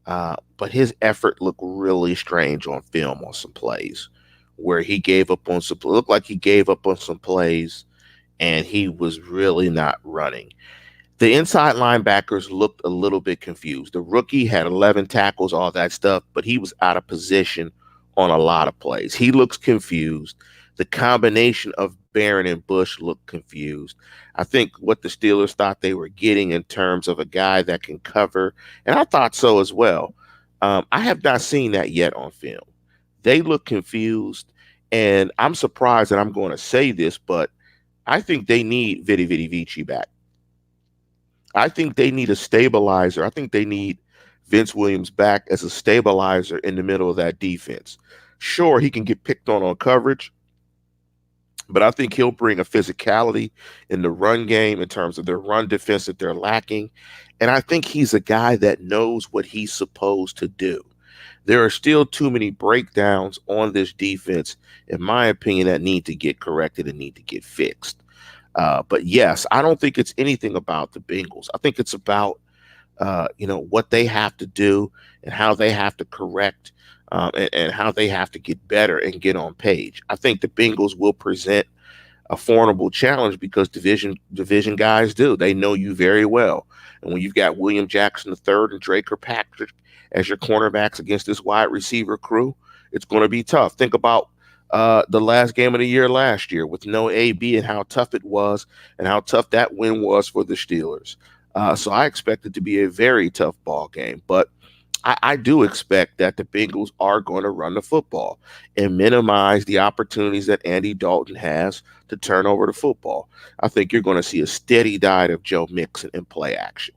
But his effort looked really strange on film on some plays where he gave up on some, looked like he gave up on some plays and he was really not running. The inside linebackers looked a little bit confused. The rookie had 11 tackles, all that stuff, but he was out of position on a lot of plays. He looks confused. The combination of Barron and Bush looked confused. I think what the Steelers thought they were getting in terms of a guy that can cover, and I thought so as well. I have not seen that yet on film. They look confused, and I'm surprised that I'm going to say this, but I think they need Vidi Vidi Vici back. I think they need a stabilizer. I think they need Vince Williams back as a stabilizer in the middle of that defense. Sure, he can get picked on coverage, but I think he'll bring a physicality in the run game in terms of their run defense that they're lacking. And I think he's a guy that knows what he's supposed to do. There are still too many breakdowns on this defense, in my opinion, that need to get corrected and need to get fixed. But yes, I don't think it's anything about the Bengals. I think it's about, what they have to do and how they have to correct and how they have to get better and get on page. I think the Bengals will present a formidable challenge because division guys do. They know you very well. And when you've got William Jackson III and Drake Kirkpatrick as your cornerbacks against this wide receiver crew, it's going to be tough. Think about the last game of the year last year with no AB and how tough it was and how tough that win was for the Steelers. So I expect it to be a very tough ball game. But I do expect that the Bengals are going to run the football and minimize the opportunities that Andy Dalton has to turn over the football. I think you're going to see a steady diet of Joe Mixon in play action.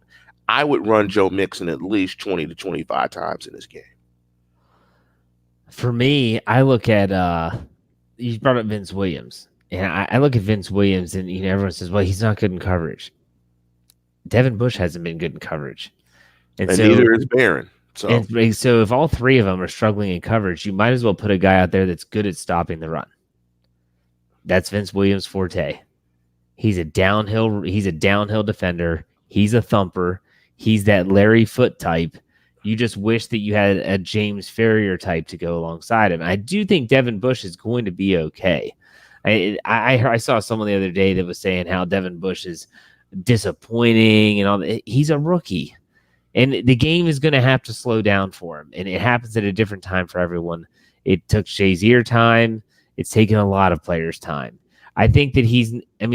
I would run Joe Mixon at least 20 to 25 times in this game. For me, I look at you brought up Vince Williams, and I look at Vince Williams, and everyone says, well, he's not good in coverage. Devin Bush hasn't been good in coverage. And so, neither is Barron. So if all three of them are struggling in coverage, you might as well put a guy out there that's good at stopping the run. That's Vince Williams' forte. He's a downhill defender. He's a thumper. He's that Larry Foote type. You just wish that you had a James Ferrier type to go alongside him. I do think Devin Bush is going to be okay. I saw someone the other day that was saying how Devin Bush is disappointing and all that. He's a rookie. And the game is going to have to slow down for him. And it happens at a different time for everyone. It took Shazier time. It's taken a lot of players' time. I think that he at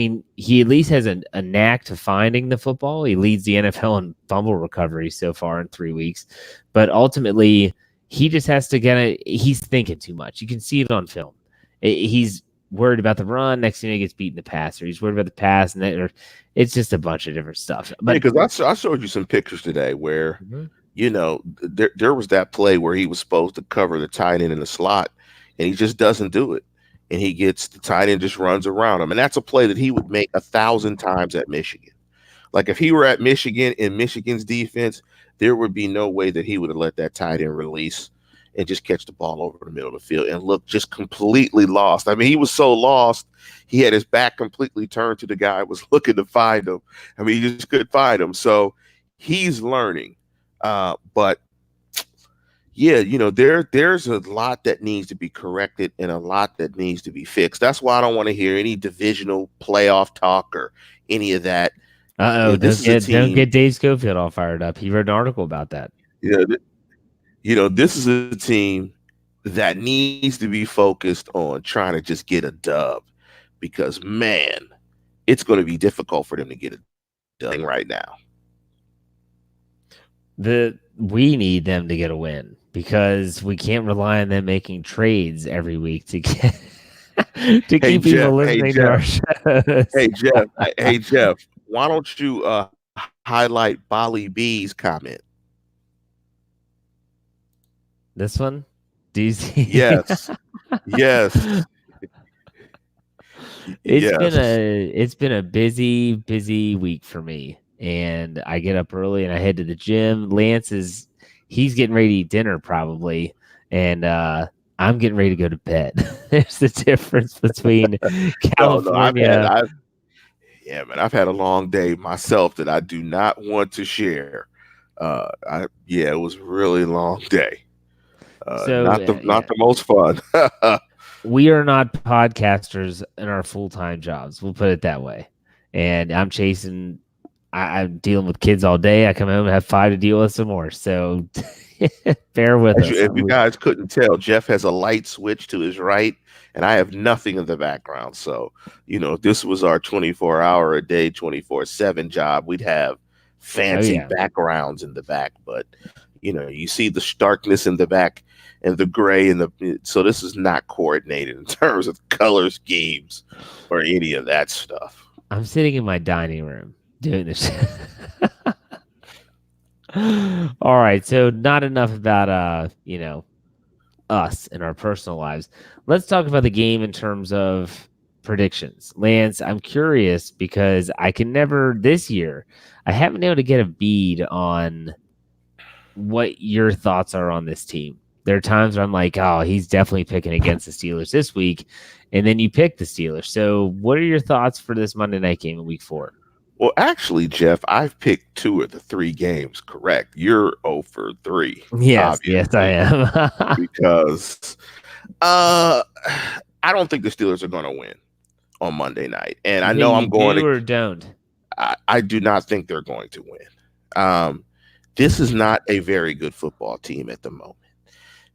least has a knack to finding the football. He leads the NFL in fumble recovery so far in 3 weeks. But ultimately, he just has to he's thinking too much. You can see it on film. He's worried about the run. Next thing he gets beat in the pass, or he's worried about the pass, and it's just a bunch of different stuff. But because I showed you some pictures today where there was that play where he was supposed to cover the tight end in the slot, and he just doesn't do it, and he gets the tight end just runs around him, and that's a play that he would make 1,000 times at Michigan. Like if he were at Michigan in Michigan's defense, there would be no way that he would have let that tight end release and just catch the ball over the middle of the field and look just completely lost. I mean, he was so lost, he had his back completely turned to the guy who was looking to find him. I mean, he just couldn't find him. So he's learning. But yeah, there's a lot that needs to be corrected and a lot that needs to be fixed. That's why I don't want to hear any divisional playoff talk or any of that. This is a don't team. get Dave Schofield all fired up. He wrote an article about that. This is a team that needs to be focused on trying to just get a dub, because man, it's going to be difficult for them to get a dub right now. We need them to get a win because we can't rely on them making trades every week to get to keep people listening to our shows. Hey Jeff, why don't you highlight Bali B's comment? This one? Do you see? Yes. It's been a busy week for me. And I get up early and I head to the gym. He's getting ready to eat dinner probably. And I'm getting ready to go to bed. There's the difference between California. I've had a long day myself that I do not want to share. It was a really long day. Not the most fun. We are not podcasters in our full-time jobs. We'll put it that way. And I'm I'm dealing with kids all day. I come home and have 5 to deal with some more. So bear with us. If you guys couldn't tell, Jeff has a light switch to his right, and I have nothing in the background. So, if this was our 24-hour a day, 24/7 job, we'd have fancy backgrounds in the back. But, you see the starkness in the back and the gray so this is not coordinated in terms of color schemes or any of that stuff. I'm sitting in my dining room doing this. All right, so not enough about us and our personal lives. Let's talk about the game in terms of predictions. Lance, I'm curious because this year I haven't been able to get a bead on what your thoughts are on this team. There are times where I'm like, oh, he's definitely picking against the Steelers this week, and then you pick the Steelers. So what are your thoughts for this Monday night game in week 4? Well, actually, Jeff, I've picked 2 of the 3 games correct. You're 0 for 3. Yes, I am. Because I don't think the Steelers are going to win on Monday night. And I know I'm going to... or don't? I do not think they're going to win. This is not a very good football team at the moment.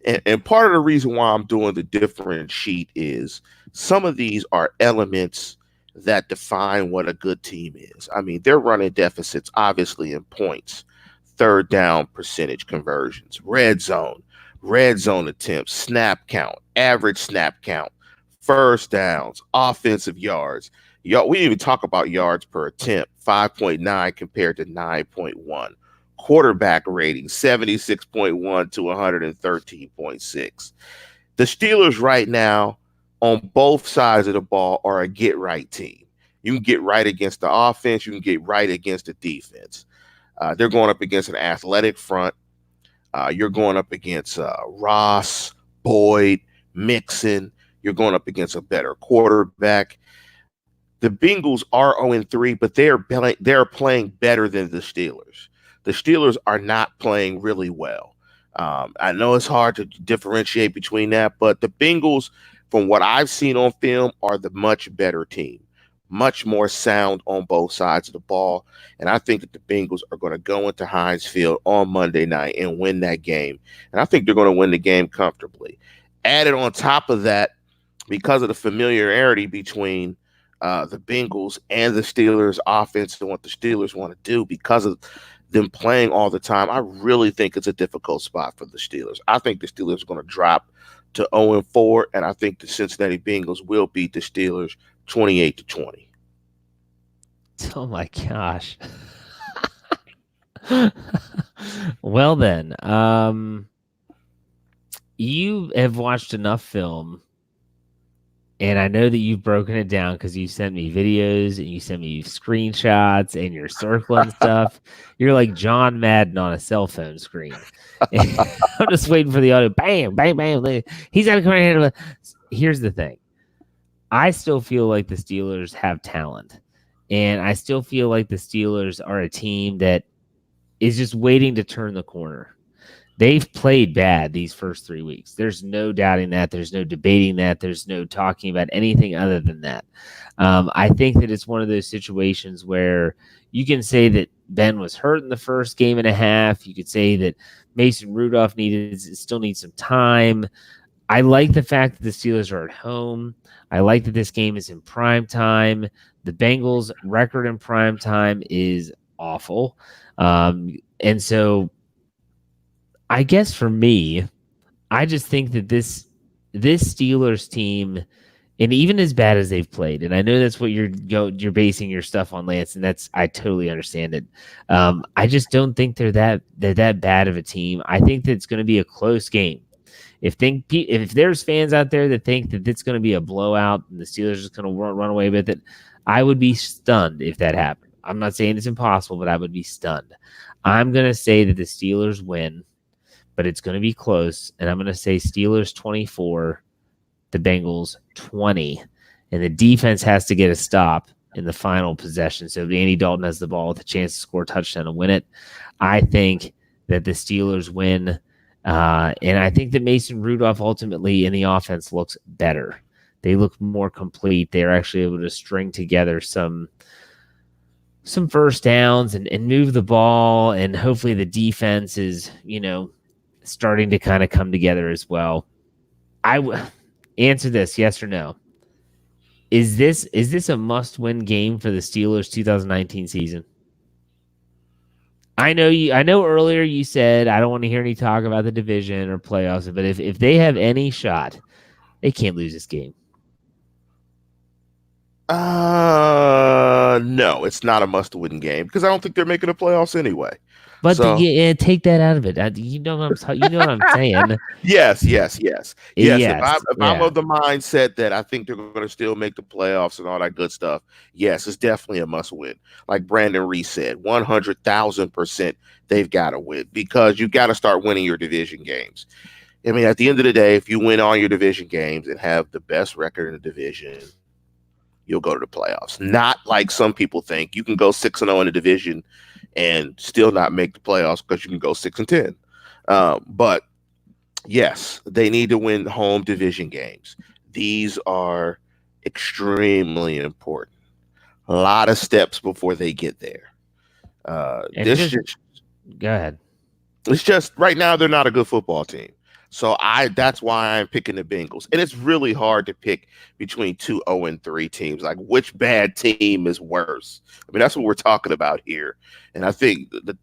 And part of the reason why I'm doing the different sheet is some of these are elements that define what a good team is. I mean, they're running deficits, obviously, in points, third down percentage conversions, red zone attempts, snap count, average snap count, first downs, offensive yards. We didn't even talk about yards per attempt, 5.9 compared to 9.1. Quarterback rating, 76.1 to 113.6. The Steelers right now on both sides of the ball are a get-right team. You can get right against the offense. You can get right against the defense. They're going up against an athletic front. You're going up against Ross, Boyd, Mixon. You're going up against a better quarterback. The Bengals are 0-3, but they're playing better than the Steelers. The Steelers are not playing really well. I know it's hard to differentiate between that, but the Bengals, from what I've seen on film, are the much better team, much more sound on both sides of the ball. And I think that the Bengals are going to go into Heinz Field on Monday night and win that game. And I think they're going to win the game comfortably. Added on top of that, because of the familiarity between the Bengals and the Steelers offense and what the Steelers want to do, because of them playing all the time, I really think it's a difficult spot for the Steelers. I think the Steelers are going to drop to 0-4, and I think the Cincinnati Bengals will beat the Steelers 28-20. Oh my gosh. Well then, you have watched enough film And I know that you've broken it down because you sent me videos and you sent me screenshots and you're circling stuff. You're like John Madden on a cell phone screen. And I'm just waiting for the audio. Bam, bam, bam. He's got to come right here. Here's the thing. I still feel like the Steelers have talent. And I still feel like the Steelers are a team that is just waiting to turn the corner. They've played bad these first 3 weeks. There's no doubting that. There's no debating that. There's no talking about anything other than that. I think that it's one of those situations where you can say that Ben was hurt in the first game and a half. You could say that Mason Rudolph still needs some time. I like the fact that the Steelers are at home. I like that this game is in prime time. The Bengals' record in prime time is awful. And so I guess for me, I just think that this Steelers team, and even as bad as they've played, and I know that's what you're basing your stuff on, Lance, and I totally understand it. I just don't think they're that bad of a team. I think that it's going to be a close game. If there's fans out there that think that it's going to be a blowout and the Steelers are just going to run away with it, I would be stunned if that happened. I'm not saying it's impossible, but I would be stunned. I'm going to say that the Steelers win, but it's going to be close, and I'm going to say Steelers 24, the Bengals 20, and the defense has to get a stop in the final possession. So if Andy Dalton has the ball with a chance to score a touchdown and win it, I think that the Steelers win, and I think that Mason Rudolph ultimately in the offense looks better. They look more complete. They're actually able to string together some first downs and move the ball, and hopefully the defense is, starting to kind of come together as well. Answer this, yes or no. Is this a must-win game for the Steelers 2019 season? I know earlier you said I don't want to hear any talk about the division or playoffs, but if they have any shot, they can't lose this game. No, it's not a must-win game because I don't think they're making the playoffs anyway. But take that out of it. You know what I'm saying. Yes. If I'm of the mindset that I think they're going to still make the playoffs and all that good stuff, yes, it's definitely a must-win. Like Brandon Reese said, 100,000% they've got to win because you got to start winning your division games. I mean, at the end of the day, if you win all your division games and have the best record in the division, you'll go to the playoffs. Not like some people think you can go 6-0 in the division and still not make the playoffs because you can go 6-10. But yes, they need to win home division games. These are extremely important. A lot of steps before they get there. Go ahead. It's just right now they're not a good football team. So that's why I'm picking the Bengals. And it's really hard to pick between 2 0-3 teams. Like, which bad team is worse? I mean, that's what we're talking about here. And I think the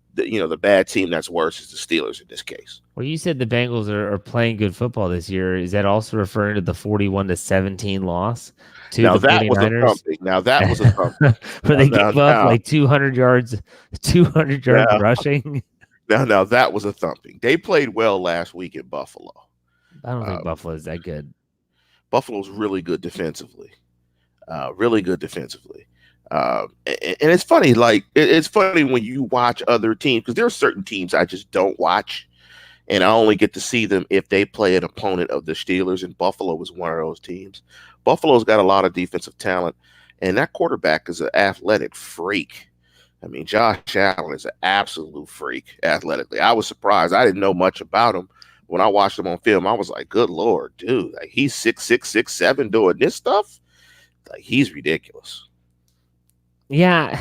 bad team that's worse is the Steelers in this case. Well, you said the Bengals are playing good football this year. Is that also referring to the 41-17 loss to the 49ers? Now that was a thumping. Where they gave up like 200 yards rushing. Now that was a thumping. They played well last week in Buffalo. I don't think Buffalo is that good. Buffalo's really good defensively. And it's funny, it's funny when you watch other teams, because there are certain teams I just don't watch, and I only get to see them if they play an opponent of the Steelers, and Buffalo is one of those teams. Buffalo's got a lot of defensive talent, and that quarterback is an athletic freak. I mean, Josh Allen is an absolute freak athletically. I was surprised. I didn't know much about him. When I watched him on film, I was like, good Lord, dude. Like, he's 6'6", 6'7", doing this stuff? Like, he's ridiculous. Yeah.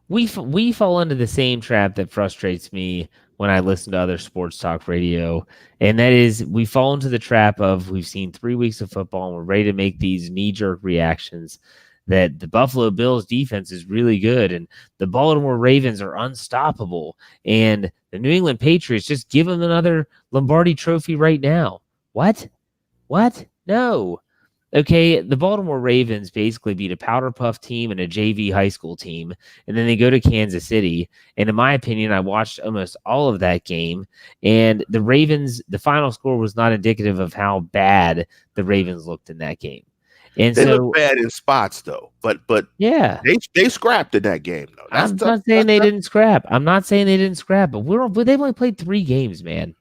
We fall into the same trap that frustrates me when I listen to other sports talk radio, and that is we fall into the trap of we've seen 3 weeks of football and we're ready to make these knee-jerk reactions that the Buffalo Bills defense is really good and the Baltimore Ravens are unstoppable and the New England Patriots just give them another Lombardi trophy right now. What? No. Okay, the Baltimore Ravens basically beat a powder puff team and a JV high school team, and then they go to Kansas City. And in my opinion, I watched almost all of that game, and the Ravens, the final score was not indicative of how bad the Ravens looked in that game. And They look so, bad in spots though, but yeah, they scrapped in that game though. That's I'm tough. not saying That's they tough. didn't scrap. I'm not saying they didn't scrap, but they've only played 3 games, man.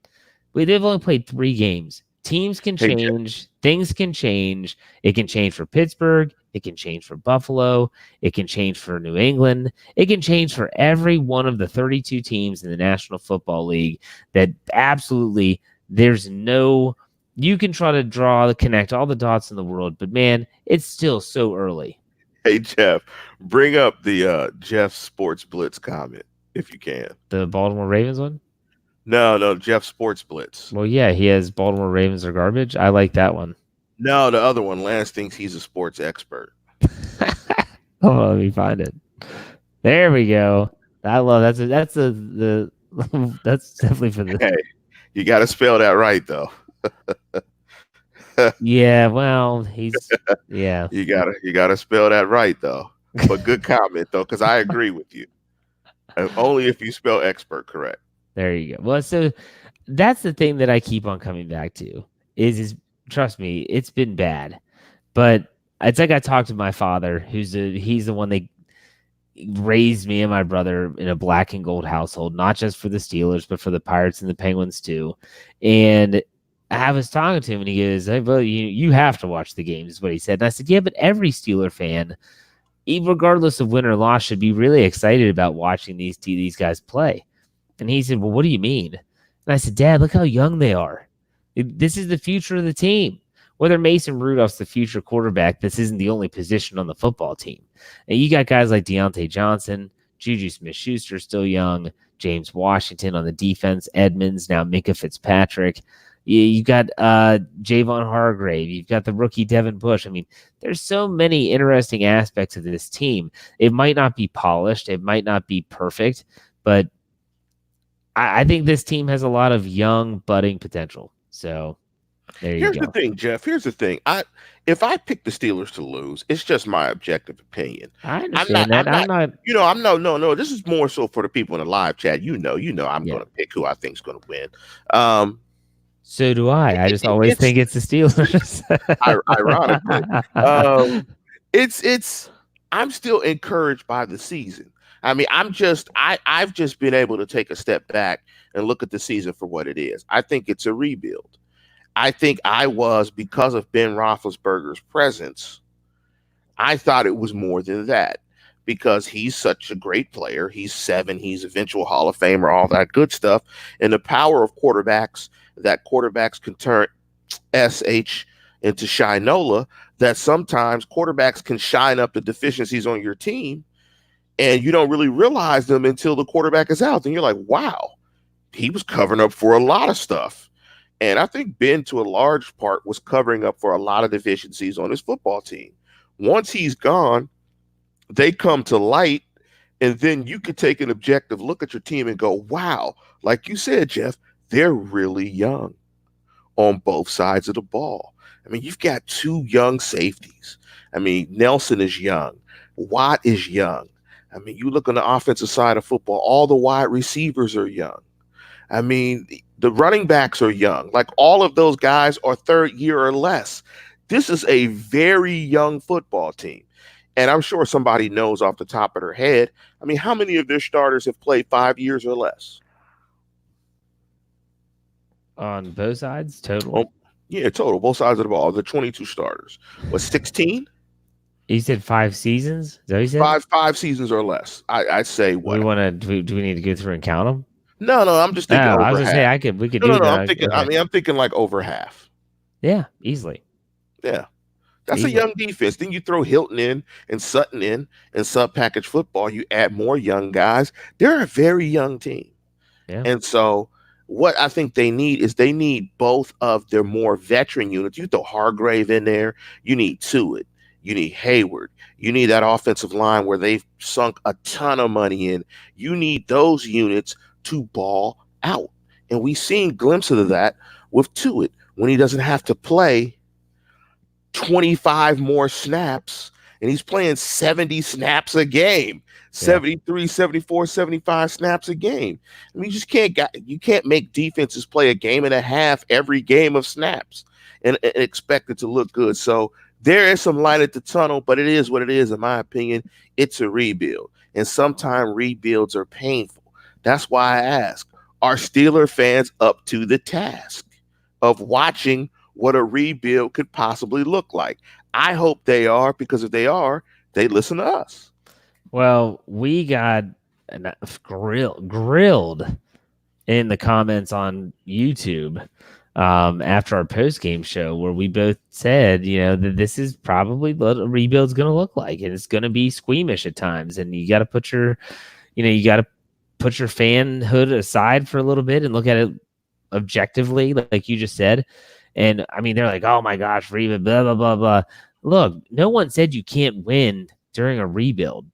They've only played 3 games. Teams can Hey, Jeff, change. Things can change. It can change for Pittsburgh. It can change for Buffalo. It can change for New England. It can change for every one of the 32 teams in the National Football League. That absolutely, there's no, you can try to connect all the dots in the world, but man, it's still so early. hey Jeff, bring up the Jeff Sports Blitz comment if you can. The Baltimore Ravens one? No, Jeff Sports Blitz. Well, yeah, he has Baltimore Ravens are garbage. I like that one. No, the other one. Lance thinks he's a sports expert. Oh, let me find it. There we go. I love that's that's definitely for the Hey, you got to spell that right though. yeah. Well, yeah. You gotta spell that right though. But good comment though, because I agree with you. Only if you spell expert correct. There you go. Well, so that's the thing that I keep on coming back to is trust me, it's been bad, but it's like I talked to my father, he's the one that raised me and my brother in a black and gold household, not just for the Steelers, but for the Pirates and the Penguins too. And I was talking to him and he goes, hey, well, you have to watch the games, is what he said. And I said, yeah, but every Steeler fan, regardless of win or loss, should be really excited about watching these guys play. And he said, well, what do you mean? And I said, Dad, look how young they are. This is the future of the team. Whether Mason Rudolph's the future quarterback, this isn't the only position on the football team. And you got guys like Deontay Johnson, Juju Smith-Schuster still young, James Washington on the defense, Edmonds, now Minka Fitzpatrick. You got Javon Hargrave. You've got the rookie Devin Bush. I mean, there's so many interesting aspects of this team. It might not be polished. It might not be perfect, but I think this team has a lot of young, budding potential. So there you Here's go. the thing, Jeff. Here's the thing. If I pick the Steelers to lose, it's just my objective opinion. I understand that. I'm not. You know, I'm no. This is more so for the people in the live chat. You know, I'm Yeah. going to pick who I think is going to win. So do I. I just always think it's the Steelers. Ironically, I'm still encouraged by the season. I mean, I've just been able to take a step back and look at the season for what it is. I think it's a rebuild. I think because of Ben Roethlisberger's presence, I thought it was more than that because he's such a great player. He's 7. He's eventual Hall of Famer, all that good stuff. And the power of quarterbacks, that quarterbacks can turn SH into Shinola, that sometimes quarterbacks can shine up the deficiencies on your team and you don't really realize them until the quarterback is out. And you're like, wow, he was covering up for a lot of stuff. And I think Ben, to a large part, was covering up for a lot of deficiencies on his football team. Once he's gone, they come to light, and then you could take an objective look at your team and go, wow, like you said, Jeff, they're really young on both sides of the ball. I mean, you've got 2 young safeties. I mean, Nelson is young. Watt is young. I mean, you look on the offensive side of football, all the wide receivers are young. I mean, the running backs are young. Like all of those guys are 3rd year or less. This is a very young football team. And I'm sure somebody knows off the top of their head. I mean, how many of their starters have played 5 years or less? On both sides, total? Oh, yeah, total. Both sides of the ball. The 22 starters. Was 16? You said 5 seasons? Is that what you said? Five seasons or less. I'd say what? Do we need to go through and count them? No, I'm just thinking over I was half. gonna say we could do that. I'm thinking. Okay. I'm thinking like over half. Yeah, easily. Yeah, that's a young defense. Then you throw Hilton in and Sutton in and sub package football. You add more young guys. They're a very young team. Yeah. And so what I think they need both of their more veteran units. You throw Hargrave in there. You need Tuitt. You need Hayward. You need that offensive line where they've sunk a ton of money in. You need those units to ball out. And we've seen glimpses of that with Tuitt when he doesn't have to play 25 more snaps and he's playing 70 snaps a game, 73, 74, 75 snaps a game. I mean, you can't make defenses play a game and a half every game of snaps and expect it to look good. So there is some light at the tunnel, but it is what it is, in my opinion. It's a rebuild. And sometimes rebuilds are painful. That's why I ask, are Steeler fans up to the task of watching what a rebuild could possibly look like? I hope they are, because if they are, they listen to us. Well, we got grilled in the comments on YouTube after our post game show, where we both said, that this is probably what a rebuild's going to look like, and it's going to be squeamish at times, and you got to put your, you got to put your fanhood aside for a little bit and look at it objectively, like you just said. And I mean, they're like, oh my gosh, rebuild, blah blah blah blah. Look, no one said you can't win during a rebuild.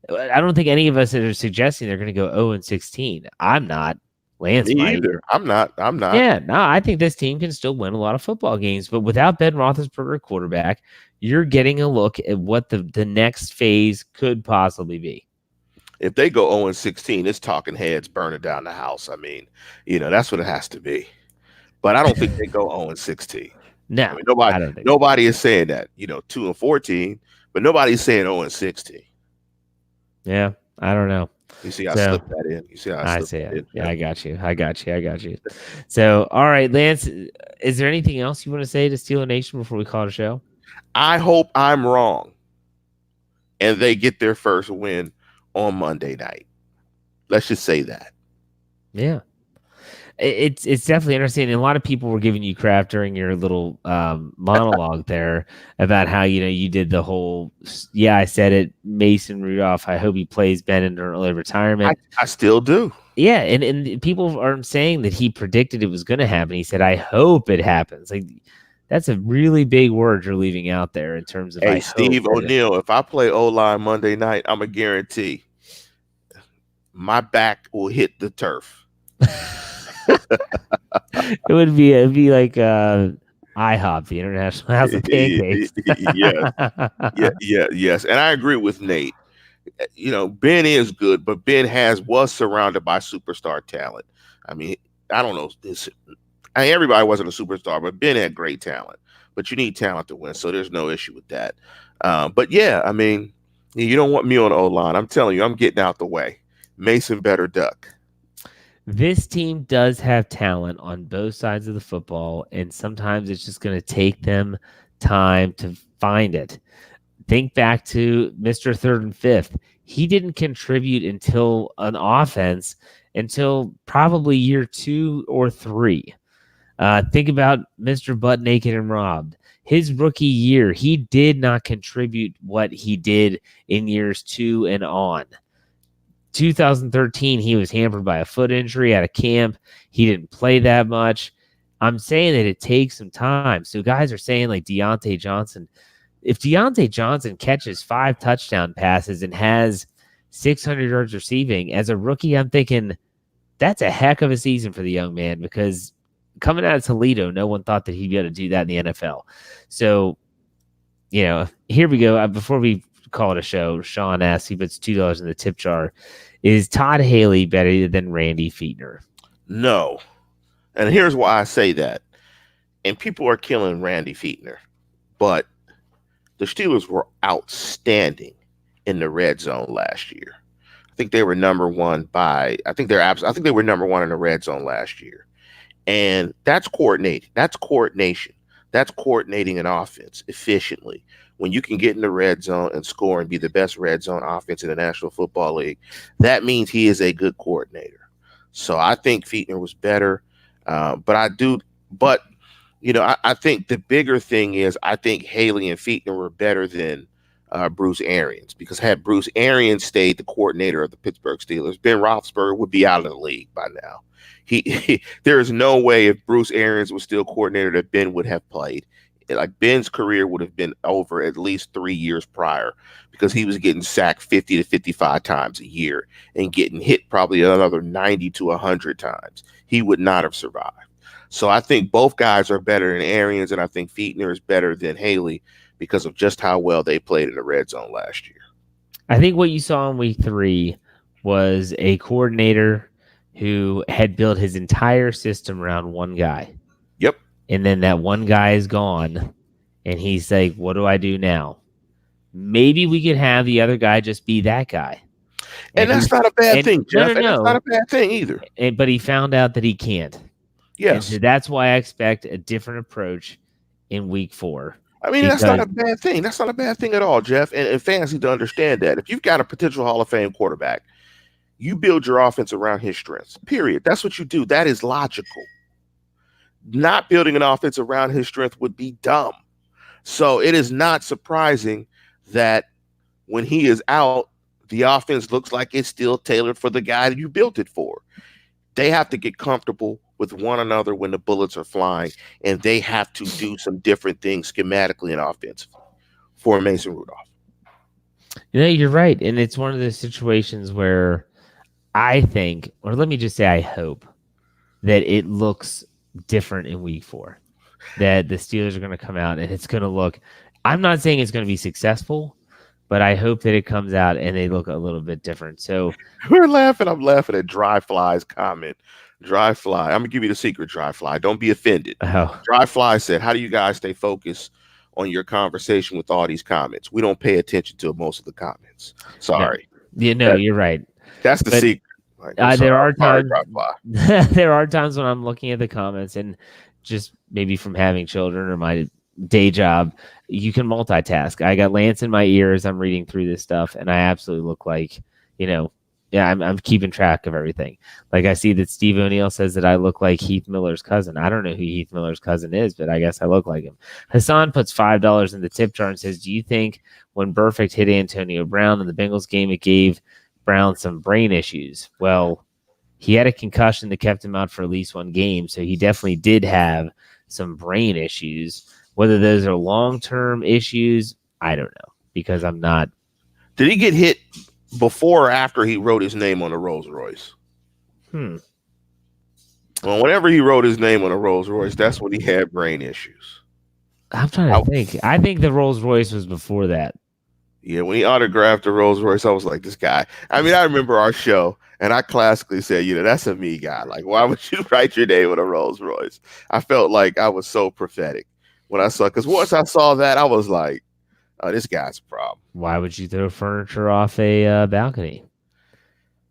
I don't think any of us are suggesting they're going to go 0-16. I'm not. Lance Me might. either. I'm not. Yeah, no, I think this team can still win a lot of football games, but without Ben Roethlisberger quarterback, you're getting a look at what the next phase could possibly be. If they go 0-16, it's talking heads burning down the house. I mean, that's what it has to be. But I don't think they go 0-16. No, I mean, I don't think nobody is saying that. 2-14, but nobody's saying 0-16. Yeah, I don't know. You see, I slipped that in. You see, I see it. Yeah, I got you. So, all right, Lance, is there anything else you want to say to Steeler Nation before we call it a show? I hope I'm wrong, and they get their first win on Monday night. Let's just say that. Yeah. It's definitely interesting. And a lot of people were giving you crap during your little monologue there about how, you did the whole, I said it, Mason Rudolph, I hope he plays Ben in early retirement. I still do. Yeah, and people aren't saying that he predicted it was going to happen. He said, I hope it happens. Like, that's a really big word you're leaving out there in terms of. Hey, Steve O'Neal, if I play O-line Monday night, I'm a guarantee my back will hit the turf. It'd be like IHOP, the International House of Pancakes. Yes, and I agree with Nate. Ben is good, but Ben was surrounded by superstar talent. I mean, I don't know this. Everybody wasn't a superstar, but Ben had great talent. But you need talent to win, so there's no issue with that. But yeah, I mean, you don't want me on the O-line. I'm telling you, I'm getting out the way. Mason better duck. This team does have talent on both sides of the football, and sometimes it's just going to take them time to find it. Think back to Mr. Third and Fifth. He didn't contribute until an offense until probably year 2 or 3. Think about Mr. Butt Naked and Robbed. His rookie year, he did not contribute what he did in years 2 and on. 2013, he was hampered by a foot injury at a camp. He didn't play that much. I'm saying that it takes some time. So guys are saying like Deontay Johnson. If Deontay Johnson catches 5 touchdown passes and has 600 yards receiving as a rookie, I'm thinking that's a heck of a season for the young man, because coming out of Toledo, no one thought that he'd be able to do that in the NFL. So, here we go. Before we call it a show, Sean asks, he puts $2 in the tip jar. Is Todd Haley better than Randy Fichtner? No. And here's why I say that. And people are killing Randy Fichtner, but the Steelers were outstanding in the red zone last year. I think they were number one I think they were number one in the red zone last year. And that's coordinating. That's coordination. That's coordinating an offense efficiently. When you can get in the red zone and score and be the best red zone offense in the National Football League, that means he is a good coordinator. So I think Fichtner was better. I think the bigger thing is I think Haley and Fichtner were better than Bruce Arians, because had Bruce Arians stayed the coordinator of the Pittsburgh Steelers, Ben Roethlisberger would be out of the league by now. There is no way, if Bruce Arians was still coordinator, that Ben would have played. Like, Ben's career would have been over at least 3 years prior, because he was getting sacked 50 to 55 times a year and getting hit probably another 90 to 100 times. He would not have survived. So I think both guys are better than Arians, and I think Fichtner is better than Haley because of just how well they played in the red zone last year. I think what you saw in week 3 was a coordinator who had built his entire system around one guy. Yep. And then that one guy is gone, and he's like, what do I do now? Maybe we could have the other guy just be that guy. And that's not a bad thing, Jeff. And that's not a bad thing either. But he found out that he can't. Yes. And so that's why I expect a different approach in week 4. I mean, that's not a bad thing. That's not a bad thing at all, Jeff. And fans need to understand that. If you've got a potential Hall of Fame quarterback, you build your offense around his strengths, period. That's what you do. That is logical. Not building an offense around his strength would be dumb. So it is not surprising that when he is out, the offense looks like it's still tailored for the guy that you built it for. They have to get comfortable with one another when the bullets are flying, and they have to do some different things schematically and offensively for Mason Rudolph. You're right. And it's one of those situations where I think, or let me just say, I hope that it looks different in week 4, that the Steelers are going to come out and it's going to look, I'm not saying it's going to be successful, but I hope that it comes out and they look a little bit different. So I'm laughing at Dry Fly's comment. Dry Fly, I'm gonna give you the secret, Dry Fly. Don't be offended. Oh. Dry Fly said, how do you guys stay focused on your conversation with all these comments? We don't pay attention to most of the comments. Sorry. You're right. That's the secret. There are times when I'm looking at the comments, and just maybe from having children or my day job, you can multitask. I got Lance in my ears. I'm reading through this stuff, and I absolutely look like, I'm keeping track of everything. Like, I see that Steve O'Neill says that I look like Heath Miller's cousin. I don't know who Heath Miller's cousin is, but I guess I look like him. Hassan puts $5 in the tip jar and says, do you think when Burfict hit Antonio Brown in the Bengals game, it gave Brown some brain issues? Well, he had a concussion that kept him out for at least one game, so he definitely did have some brain issues. Whether those are long-term issues, I don't know, because I'm not. Did he get hit before or after he wrote his name on a Rolls Royce? Well, whenever he wrote his name on a Rolls Royce, that's when he had brain issues. I'm trying to think. I think the Rolls Royce was before that. Yeah, when he autographed the Rolls Royce, I was like, this guy. I mean, I remember our show, and I classically said, that's a me guy. Like, why would you write your name on a Rolls Royce? I felt like I was so prophetic when I saw, because once I saw that, I was like, oh, this guy's a problem. Why would you throw furniture off a balcony?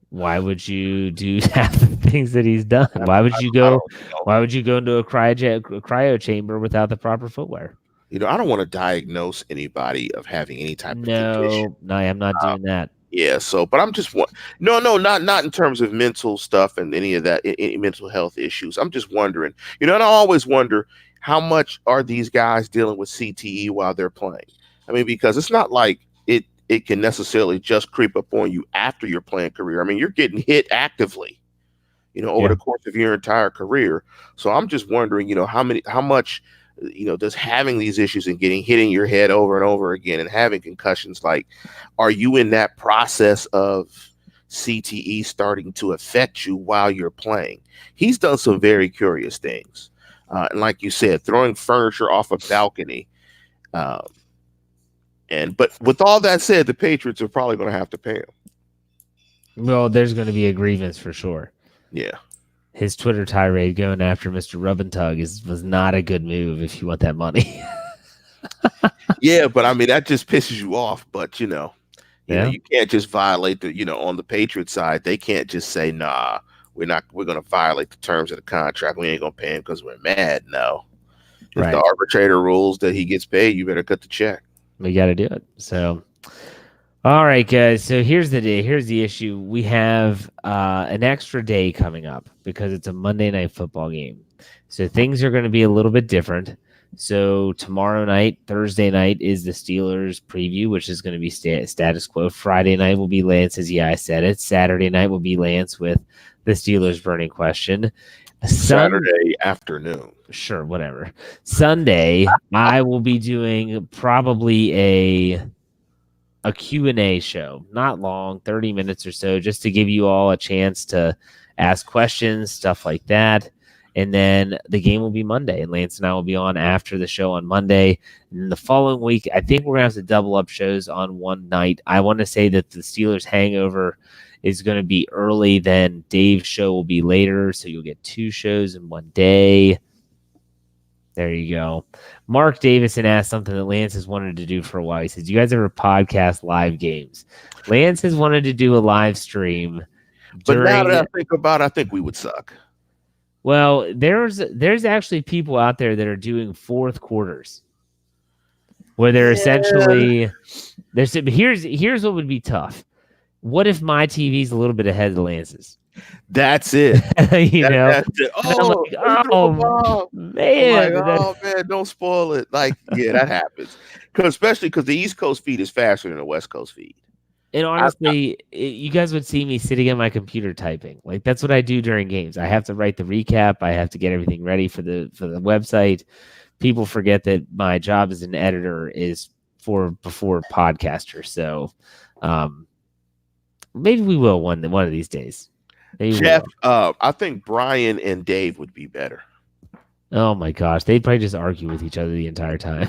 Why would you do half the things that he's done? Why would you go? Why would you go into a cryo chamber without the proper footwear? I don't want to diagnose anybody of having any type of condition. No, I'm not doing that. Yeah, so, but I'm just not in terms of mental stuff and any of that, any mental health issues. I'm just wondering, and I always wonder, how much are these guys dealing with CTE while they're playing? I mean, because it's not like it can necessarily just creep up on you after your playing career. I mean, you're getting hit actively, over the course of your entire career. So I'm just wondering, how much, does having these issues and hitting your head over and over again and having concussions, like, are you in that process of CTE starting to affect you while you're playing? He's done some very curious things. And like you said, throwing furniture off a balcony. But with all that said, the Patriots are probably going to have to pay him. Well, there's going to be a grievance for sure. Yeah. His Twitter tirade going after Mr. Rub and Tug was not a good move if you want that money. Yeah, but I mean, that just pisses you off. But, you can't just violate on the Patriots side, they can't just say, nah, we're going to violate the terms of the contract. We ain't going to pay him because we're mad. No. If the arbitrator rules that he gets paid, you better cut the check. We got to do it. So, all right, guys. So here's the day. Here's the issue. We have an extra day coming up because it's a Monday Night Football game. So things are going to be a little bit different. So tomorrow night, Thursday night, is the Steelers preview, which is going to be status quo. Friday night will be Lance's I Said It. Saturday night will be Lance with the Steelers burning question. Saturday afternoon. Sure, whatever. Sunday, I will be doing probably a Q&A show. Not long, 30 minutes or so, just to give you all a chance to ask questions, stuff like that. And then the game will be Monday, and Lance and I will be on after the show on Monday. And the following week, I think we're going to have to double up shows on one night. I want to say that the Steelers hangover is going to be early, then Dave's show will be later, so you'll get 2 shows in one day. There you go. Mark Davison asked something that Lance has wanted to do for a while. He says, "You guys ever podcast live games?" Lance has wanted to do a live stream But now during. that I think about it, I think we would suck. Well, there's actually people out there that are doing fourth quarters, where they're essentially here's what would be tough. What if my TV's a little bit ahead of the Lance's? That's it. you know, That's it. And I'm like, oh man, I'm like, oh man, don't spoil it. Like, yeah, that happens. Especially because the East Coast feed is faster than the West Coast feed. And honestly, you guys would see me sitting at my computer typing. Like that's what I do during games. I have to write the recap. I have to get everything ready for the website. People forget that my job as an editor is before podcaster. So, maybe we will one of these days. Maybe Jeff, I think Brian and Dave would be better. Oh my gosh, they'd probably just argue with each other the entire time.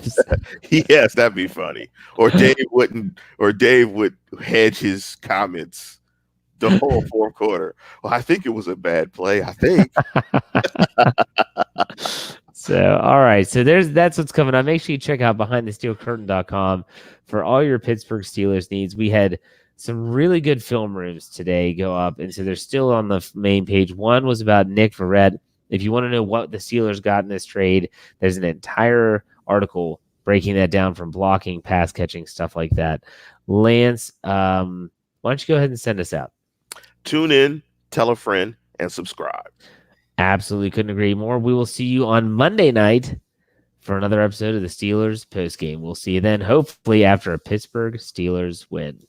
Yes, that'd be funny. Or Dave would hedge his comments the whole fourth quarter. Well, I think it was a bad play. I think. So, all right. So that's what's coming up. Make sure you check out BehindTheSteelCurtain.com for all your Pittsburgh Steelers needs. We had some really good film rooms today go up, and so they're still on the main page. One was about Nick Verrett. If you want to know what the Steelers got in this trade, there's an entire article breaking that down from blocking, pass catching, stuff like that. Lance, why don't you go ahead and send us out? Tune in, tell a friend, and subscribe. Absolutely couldn't agree more. We will see you on Monday night for another episode of the Steelers postgame. We'll see you then, hopefully after a Pittsburgh Steelers win.